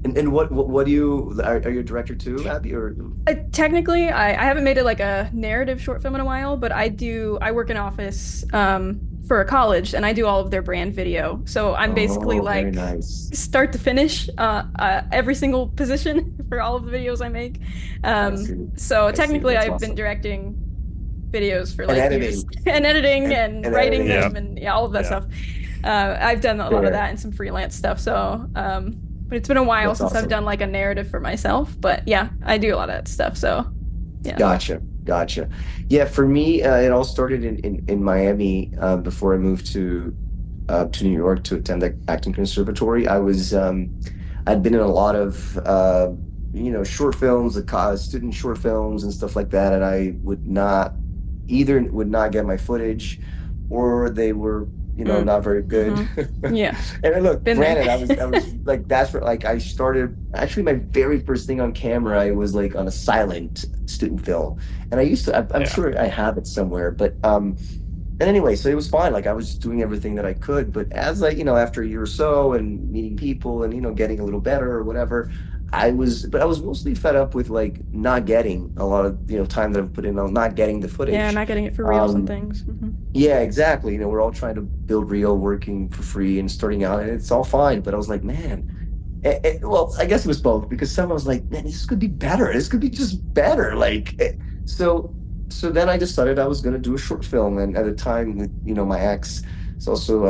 And what do you are you a director too, Abby? Or technically, I haven't made it a narrative short film in a while, but I work in office for a college, and I do all of their brand video. So I'm basically very nice. start to finish every single position for all of the videos I make. I see. So I see. technically That's I've been awesome. directing videos for And like years editing. and editing and writing Editing. Yeah. them and all of that Yeah. stuff. I've done a lot of that and some freelance stuff. So, but it's been a while That's since I've awesome. done like a narrative for myself. But yeah, I do a lot of that stuff. So yeah. Gotcha. Yeah, for me, it all started in Miami before I moved to New York to attend the acting conservatory. I'd been in a lot of short films, student short films and stuff like that, and I would not get my footage, or they were not very good. Yeah. And look, Been granted, there. I was like, that's where like I started. Actually, my very first thing on camera, I was like on a silent student film, and I'm sure I have it somewhere, but and anyway, so it was fine. Like I was doing everything that I could, but as after a year or so and meeting people and getting a little better or whatever, but I was mostly fed up with like not getting a lot of time that I've put in on not getting the footage. Yeah, not getting it for reels and Um, things. yeah, exactly. We're all trying to build real, working for free and starting out, and it's all fine. But I was like, man, well, I guess it was both because someone was like, man, this could be better. This could be just better. So so then I decided I was going to do a short film, and at the time, with my ex, is also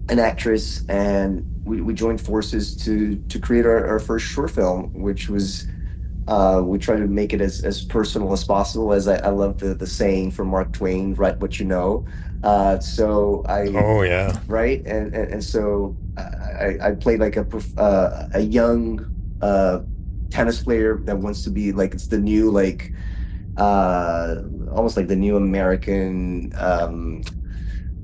an actress, and we joined forces to create our first short film, which was we tried to make it as personal as possible. As I love the saying from Mark Twain, write what you know. So I Oh yeah. right, and so I played like a young tennis player that wants to be like it's the new like almost like the new American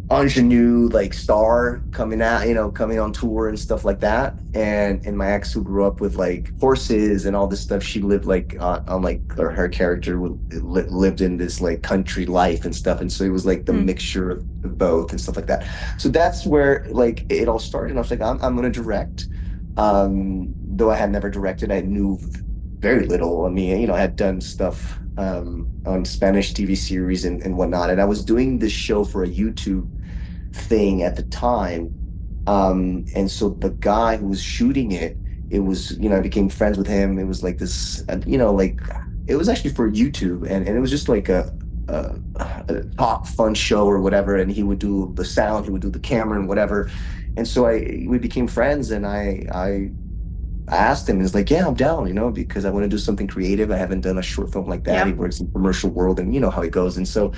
ingenue like star coming out, coming on tour and stuff like that. And my ex, who grew up with like horses and all this stuff, she lived like on like her character lived in this like country life and stuff, and so it was like the mixture of both and stuff like that. So that's where like it all started. And I was like, I'm gonna direct. Though I had never directed, I knew very little. I mean, I had done stuff on Spanish TV series and whatnot, and I was doing this show for a YouTube thing at the time. And so the guy who was shooting it was, I became friends with him. It was like this, like it was actually for YouTube, and it was just like a talk fun show or whatever. And he would do the sound, he would do the camera and whatever. And so we became friends, and I asked him, and he's like, yeah, I'm down, because I want to do something creative. I haven't done a short film like that. Yeah. He works in the commercial world, and you know how it goes. And so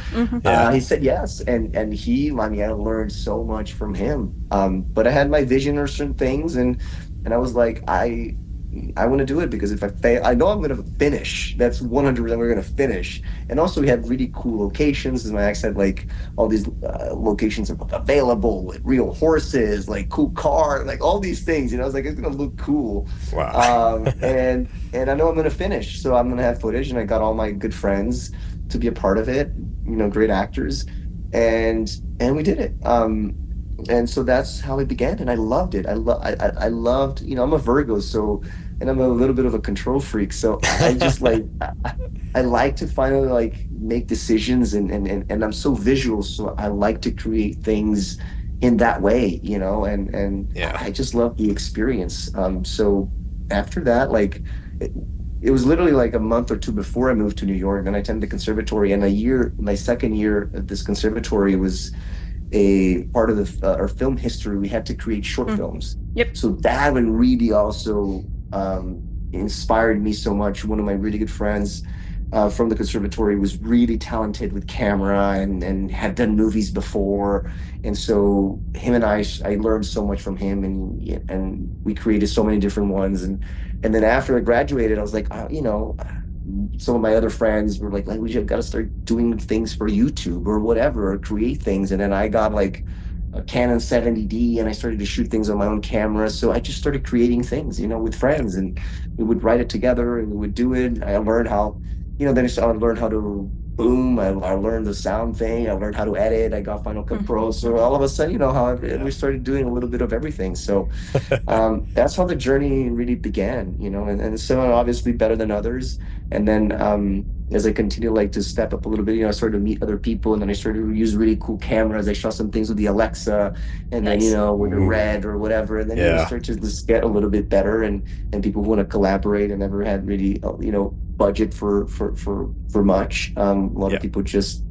he said yes. And I mean, I learned so much from him. But I had my vision or certain things, and I was like, I want to do it because if I fail, I know I'm going to finish. That's 100% we're going to finish. And also we had really cool locations. As my ex said, like all these locations are available with real horses, like cool car, like all these things. I was like, it's going to look cool. Wow. And I know I'm going to finish. So I'm going to have footage, and I got all my good friends to be a part of it, great actors. And we did it. And so that's how it began, and I loved it. I loved, I'm a Virgo, so, and I'm a little bit of a control freak, so I just like I like to finally like make decisions, and I'm so visual, so I like to create things in that way, and I just love the experience. So after that, like it was literally like a month or two before I moved to New York, and I attended the conservatory, and my second year at this conservatory was a part of our film history. We had to create short films. Yep. So that one really also inspired me so much. One of my really good friends from the conservatory was really talented with camera and had done movies before. And so him and I learned so much from him, and we created so many different ones. And then after I graduated, I was like, some of my other friends were like, we got to start doing things for YouTube or whatever, or create things. And then I got like a Canon 70D, and I started to shoot things on my own camera. So I just started creating things, with friends, and we would write it together and we would do it. I learned how, then I learned how to boom. I learned the sound thing. I learned how to edit. I got Final Cut Pro. So all of a sudden, we started doing a little bit of everything. So that's how the journey really began, and some are obviously better than others. And then as I continued like to step up a little bit, I started to meet other people, and then I started to use really cool cameras. I shot some things with the Alexa, and then with the Red or whatever, and then you start to just get a little bit better, and people who want to collaborate. I never had really budget for much. A lot of people just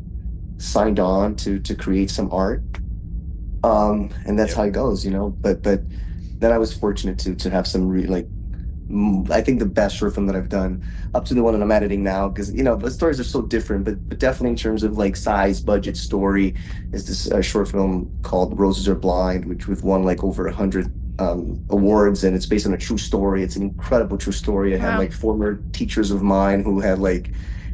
signed on to create some art, and that's how it goes, But then I was fortunate to have some really I think the best short film that I've done, up to the one that I'm editing now, because the stories are so different, but definitely in terms of size, budget, story, is this short film called Roses Are Blind, which we've won over 100 awards, and it's based on a true story. It's an incredible true story. I had former teachers of mine who had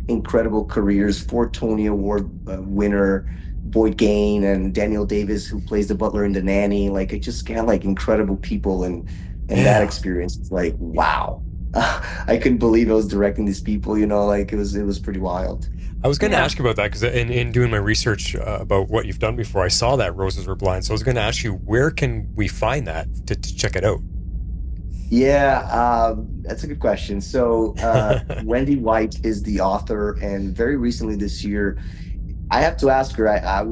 incredible careers, 4 Tony Award winner Boyd Gain, and Daniel Davis, who plays the butler in The Nanny. I just got incredible people, and that experience is wow. I couldn't believe I was directing these people, it was pretty wild. I was going to ask you about that, because in doing my research about what you've done before, I saw that Roses Were Blind. So I was going to ask you, where can we find that to check it out? Yeah, that's a good question. So Wendy White is the author, and very recently this year, I have to ask her. I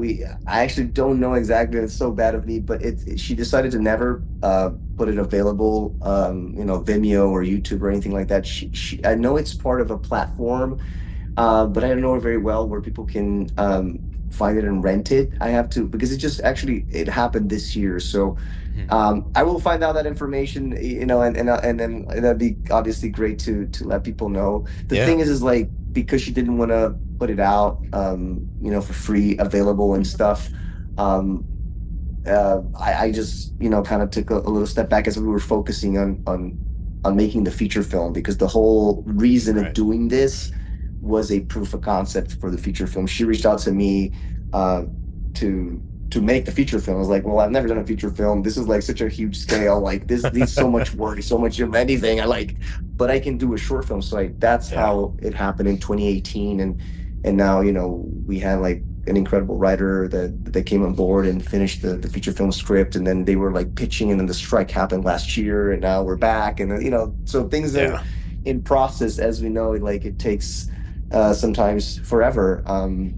actually don't know exactly. It's so bad of me, but she decided to never put it available, Vimeo or YouTube or anything like that. I know it's part of a platform, but I don't know it very well where people can find it and rent it. I have to, because it happened this year. So I will find out that information, and then that'd be obviously great to let people know. The thing is because she didn't want to put it out, for free, available and stuff. I just, kind of took a little step back as we were focusing on making the feature film, because the whole reason of doing this was a proof of concept for the feature film. She reached out to me to make the feature film. I was like, well, I've never done a feature film. This is such a huge scale. This needs so much work, so much of anything. But I can do a short film. So that's how it happened in 2018. And now, we had an incredible writer that came on board and finished the feature film script. And then they were pitching, and then the strike happened last year, and now we're back. And, so things are in process, as we know, it takes sometimes forever,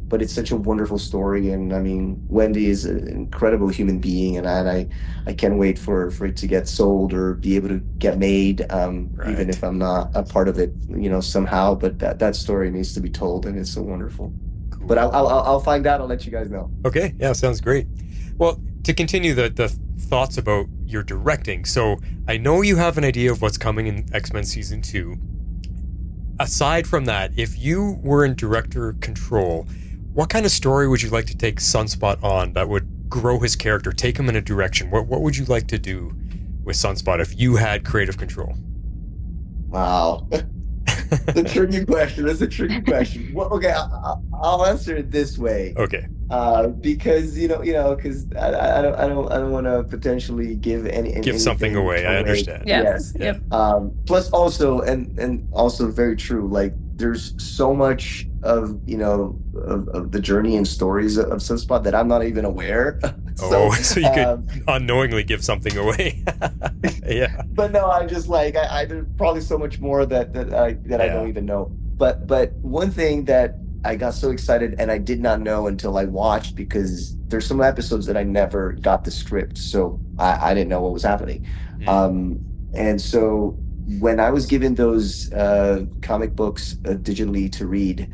but it's such a wonderful story. And I mean, Wendy is an incredible human being, and I can't wait for it to get sold or be able to get made, even if I'm not a part of it, somehow. But that story needs to be told, and it's so wonderful. Cool. But I'll find out. I'll let you guys know. Okay, yeah, sounds great. Well, to continue the thoughts about your directing, so I know you have an idea of what's coming in X-Men Season 2. Aside from that, if you were in director control, what kind of story would you like to take Sunspot on that would grow his character, take him in a direction? What would you like to do with Sunspot if you had creative control? Wow. That's a tricky question. Well, okay, I'll answer it this way. Okay. Because because I don't want to potentially give something away. I understand. Yes. Yep. Plus, also, and also very true. There's so much of of the journey and stories of Sunspot that I'm not even aware. So you could unknowingly give something away. Yeah. But no, I just I there's probably so much more that I don't even know. But one thing that I got so excited, and I did not know until I watched, because there's some episodes that I never got the script, so I didn't know what was happening. And so when I was given those comic books digitally to read,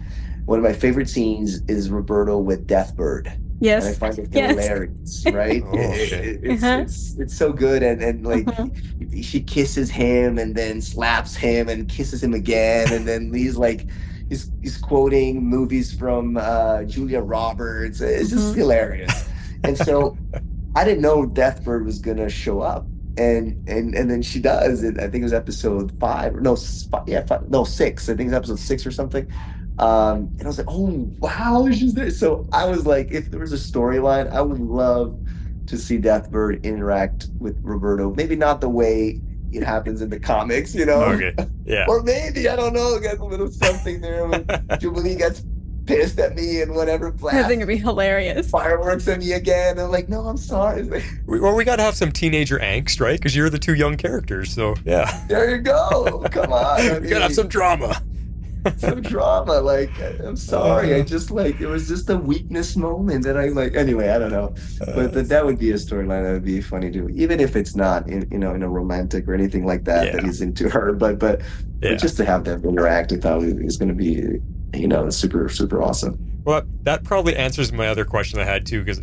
one of my favorite scenes is Roberto with Deathbird. Yes. And I find it hilarious, right? It's so good, and she kisses him and then slaps him and kisses him again, and then he's quoting movies from Julia Roberts. It's just hilarious. And so I didn't know Deathbird was gonna show up, and then she does. And I think it was episode 6. I think it's episode 6 or something. And I was like, oh wow, she's there. So I was like, if there was a storyline, I would love to see Deathbird interact with Roberto. Maybe not the way it happens in the comics, Okay. Yeah. Or maybe, I don't know, get a little something there when Jubilee gets pissed at me and whatever. I think it'd be hilarious. Fireworks at me again. I'm like, no, I'm sorry. We got to have some teenager angst, right? Because you're the two young characters, so yeah. There you go. Come on. We got to have some drama. so drama. Like, I'm sorry. I just like, it was just a weakness moment that I like. Anyway, I don't know. But that would be a storyline that would be funny to, even if it's not in, in a romantic or anything like that, that Yeah. he's into her. But Yeah. just to have them interact, I thought is going to be, super, super awesome. Well, that probably answers my other question I had too, because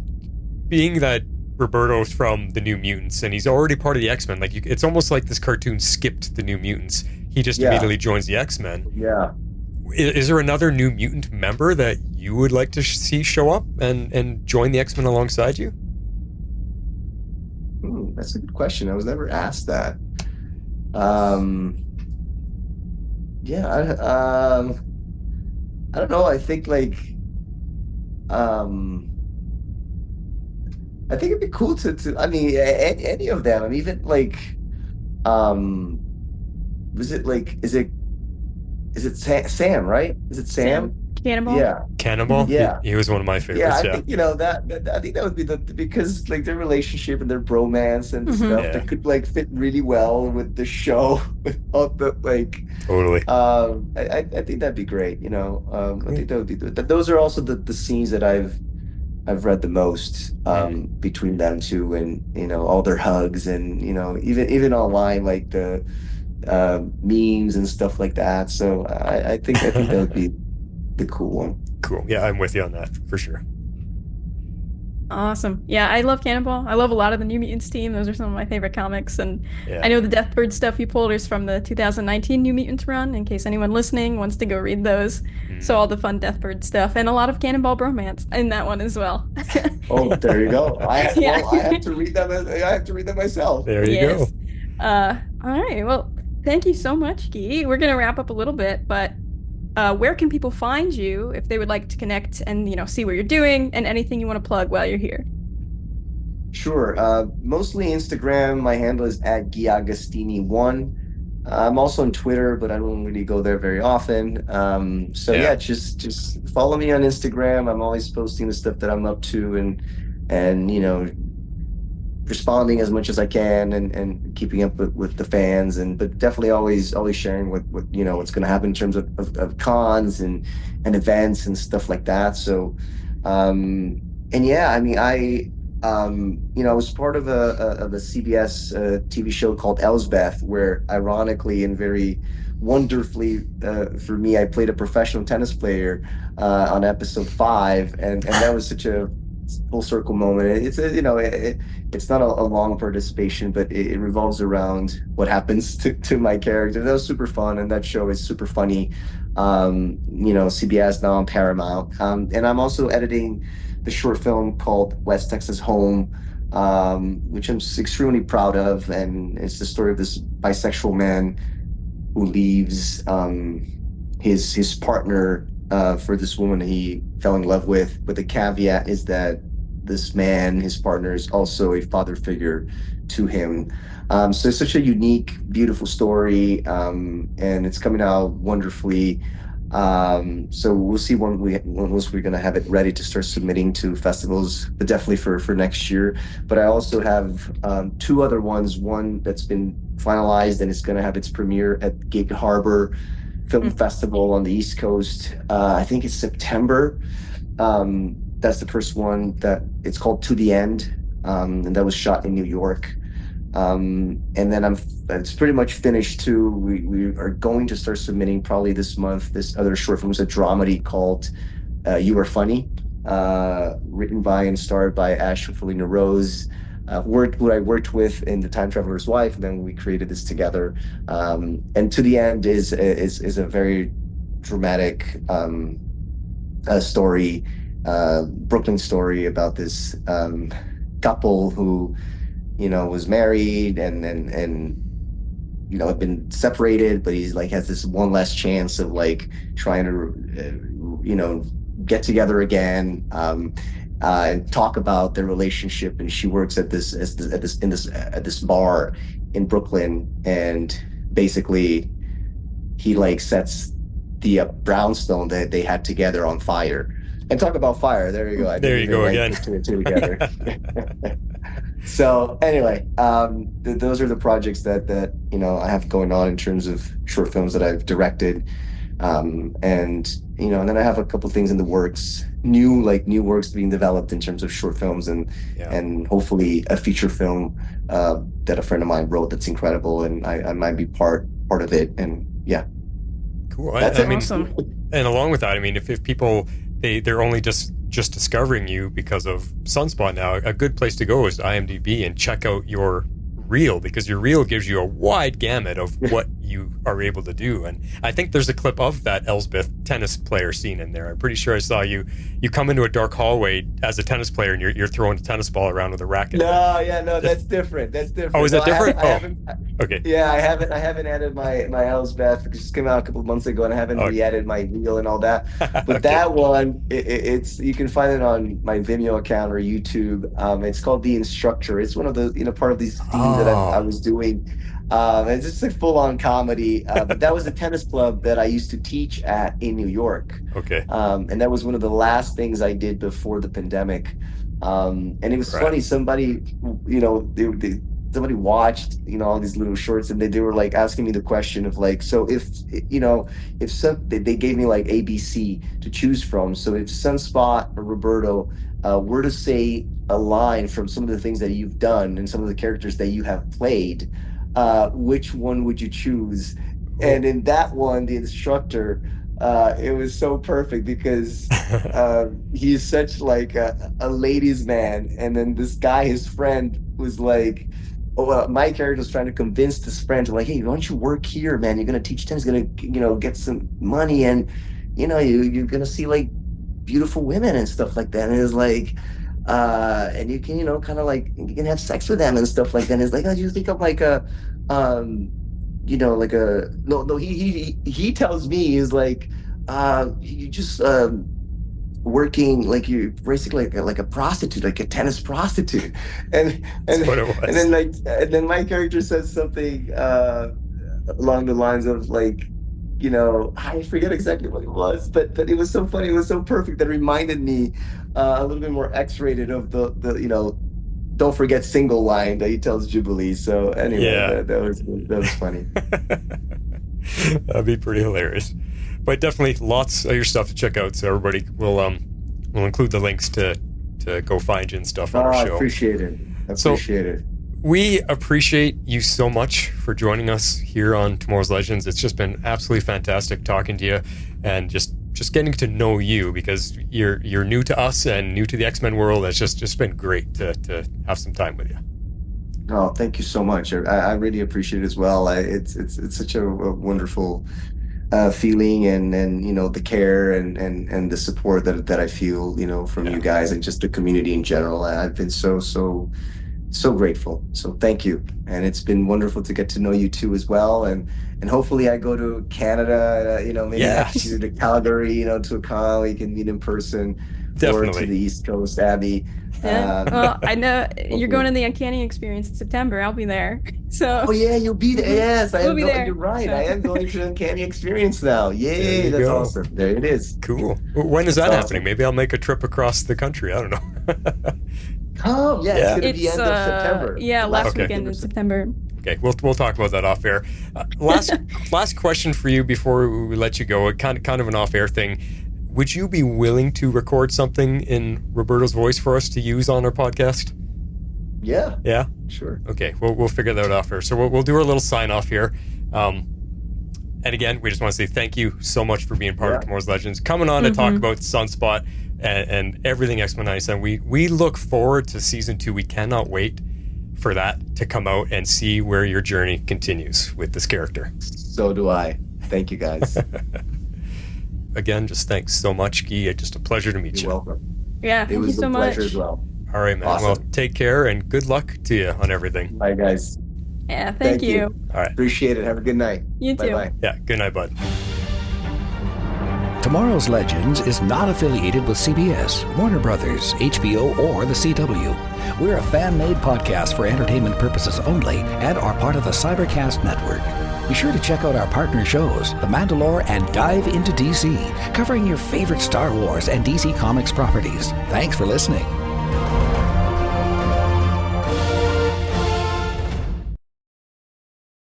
being that Roberto's from the New Mutants and he's already part of the X-Men, like it's almost like this cartoon skipped the New Mutants. He just immediately joins the X-Men. Yeah. Is there another New Mutant member that you would like to see show up and join the X-Men alongside you? That's a good question. I was never asked that. Yeah, I don't know. I think like, I think it'd be cool to I mean, any of them. I mean, even like, um, was it like, is it Sam, right? Is it Sam? Cannonball. Yeah, Cannonball? Yeah. He was one of my favorites. yeah. I Yeah. think I think that would be because like their relationship and their bromance and stuff Yeah. that could like fit really well with the show with all the like. Totally. I think that'd be great. I think that would be good. Those are also the scenes that I've read the most between them two, and all their hugs, and even online like the memes and stuff like that. So I think that would be the cool one. Cool. Yeah, I'm with you on that for sure. Awesome. Yeah, I love Cannonball. I love a lot of the New Mutants team. Those are some of my favorite comics. And Yeah. I know the Deathbird stuff you pulled is from the 2019 New Mutants run, in case anyone listening wants to go read those. So all the fun Deathbird stuff and a lot of Cannonball bromance in that one as well. Oh, there you go. Yeah. I have to read them. I have to read them myself. There you Yes. go. All right. Well, thank you so much, Guy. We're going to wrap up a little bit, but where can people find you if they would like to connect and, see what you're doing and anything you want to plug while you're here? Sure. Mostly Instagram. My handle is at Gui Agustini 1. I'm also on Twitter, but I don't really go there very often. So Yeah. yeah, just follow me on Instagram. I'm always posting the stuff that I'm up to, and responding as much as I can, and keeping up with the fans, but definitely always sharing what what's going to happen in terms of cons and events and stuff like that. So and yeah, I mean, I was part of a CBS TV show called Elsbeth, where ironically and very wonderfully for me, I played a professional tennis player on episode 5, and that was such a full circle moment. It's not a long participation, but it revolves around what happens to my character. That was super fun, and that show is super funny. CBS now on Paramount, and I'm also editing the short film called West Texas Home, which I'm extremely proud of, and it's the story of this bisexual man who leaves his partner for this woman he fell in love with. But the caveat is that this man, his partner, is also a father figure to him. So it's such a unique, beautiful story, and it's coming out wonderfully. So we'll see when we're going to have it ready to start submitting to festivals, but definitely for next year. But I also have 2 other ones, one that's been finalized and it's going to have its premiere at Gig Harbor Film Festival on the East Coast. I think it's September. That's the first one, that it's called To the End, and that was shot in New York. And then it's pretty much finished too. We are going to start submitting probably this month this other short film. It's a dramedy called You Are Funny, written by and starred by Ash Felina Rose, who I worked with in The Time Traveler's Wife, and then we created this together. And To the End is a very dramatic story, Brooklyn story about this couple who was married and had been separated, but he's like has this one last chance of like trying to get together again, and talk about their relationship. And she works at this bar in Brooklyn, and basically he like sets the brownstone that they had together on fire. And talk about fire. There you go. There you go again. Two together. So anyway, those are the projects that I have going on in terms of short films that I've directed. And and then I have a couple things in the works, new works being developed in terms of short films and hopefully a feature film that a friend of mine wrote that's incredible, and I might be part of it. And yeah, cool. That's awesome. And along with that, I mean, if people they're only just discovering you because of Sunspot now, a good place to go is IMDb and check out your reel, because your reel gives you a wide gamut of what you are able to do. And I think there's a clip of that Elsbeth tennis player scene in there. I'm pretty sure I saw you come into a dark hallway as a tennis player, and you're throwing a tennis ball around with a racket. No, that's different. Oh, is that different? I haven't, okay. Yeah, I haven't added my Elsbeth, because it just came out a couple of months ago, and I haven't re-added my reel and all that. But Okay. that one, it's you can find it on my Vimeo account or YouTube. It's called The Instructor. It's one of the part of these themes that I was doing. It's just a full-on comedy. But that was a tennis club that I used to teach at in New York. Okay. And that was one of the last things I did before the pandemic. And it was funny. Somebody, somebody watched, all these little shorts, and they were like asking me the question of like, so if they gave me like ABC to choose from. So if Sunspot or Roberto were to say a line from some of the things that you've done and some of the characters that you have played, which one would you choose? And in that one, The Instructor, it was so perfect because he's such like a ladies' man, and then this guy, his friend, was like, my character was trying to convince this friend to like, hey, why don't you work here, man? You're gonna teach tennis, gonna get some money, and you're gonna see like beautiful women and stuff like that. And it's like, and you can kind of like, you can have sex with them and stuff like that. And it's like, oh, do you think of like a like a no he tells me, he's like, you just working like you're basically like a prostitute, like a tennis prostitute. And what it was. and then my character says something along the lines of like, I forget exactly what it was, but it was so funny, it was so perfect, that reminded me a little bit more X-rated of the don't forget single line that he tells Jubilee. So anyway, that was funny. That'd be pretty hilarious. But definitely lots of your stuff to check out. So everybody will include the links to go find you and stuff on our show. I appreciate it. We appreciate you so much for joining us here on Tomorrow's Legends. It's just been absolutely fantastic talking to you and just getting to know you, because you're new to us and new to the X-Men world. It's just been great to have some time with you. Oh, thank you so much. I really appreciate it as well. It's such a wonderful feeling, and the care and the support that I feel from you guys and just the community in general. I've been so grateful. So thank you. And it's been wonderful to get to know you too as well. And hopefully I go to Canada, maybe next year to Calgary, to a con we can meet in person. Definitely. Or to the East Coast, Abby. Yeah. Well, I know you're going to the Uncanny Experience in September. I'll be there. So. Oh yeah, you'll be there. Yes, we'll be there. You're right. So. I am going to the Uncanny Experience now. Yay, that's awesome. There it is. Cool. When is that happening? Maybe I'll make a trip across the country. I don't know. Oh yeah, it's going to be end of September. Yeah, last weekend in September. Okay, we'll talk about that off air. Last question for you before we let you go. Kind of an off air thing. Would you be willing to record something in Roberto's voice for us to use on our podcast? Yeah. Yeah? Sure. Okay, we'll figure that out off air. So we'll do our little sign off here. And again, we just want to say thank you so much for being part of Tomorrow's Legends, coming on to talk about Sunspot and everything X-Men 97. We look forward to season 2. We cannot wait for that to come out and see where your journey continues with this character. So do I. Thank you, guys. Again, just thanks so much, Guy. Just a pleasure to meet you. You're welcome. Yeah, thank you so much. It was a pleasure as well. All right, man. Awesome. Well, take care and good luck to you on everything. Bye, guys. Yeah, thank you. All right. Appreciate it. Have a good night. You too. Bye-bye. Yeah, good night, bud. Tomorrow's Legends is not affiliated with CBS, Warner Brothers, HBO, or the CW. We're a fan-made podcast for entertainment purposes only and are part of the Cybercast Network. Be sure to check out our partner shows, The Mandalore and Dive into DC, covering your favorite Star Wars and DC Comics properties. Thanks for listening.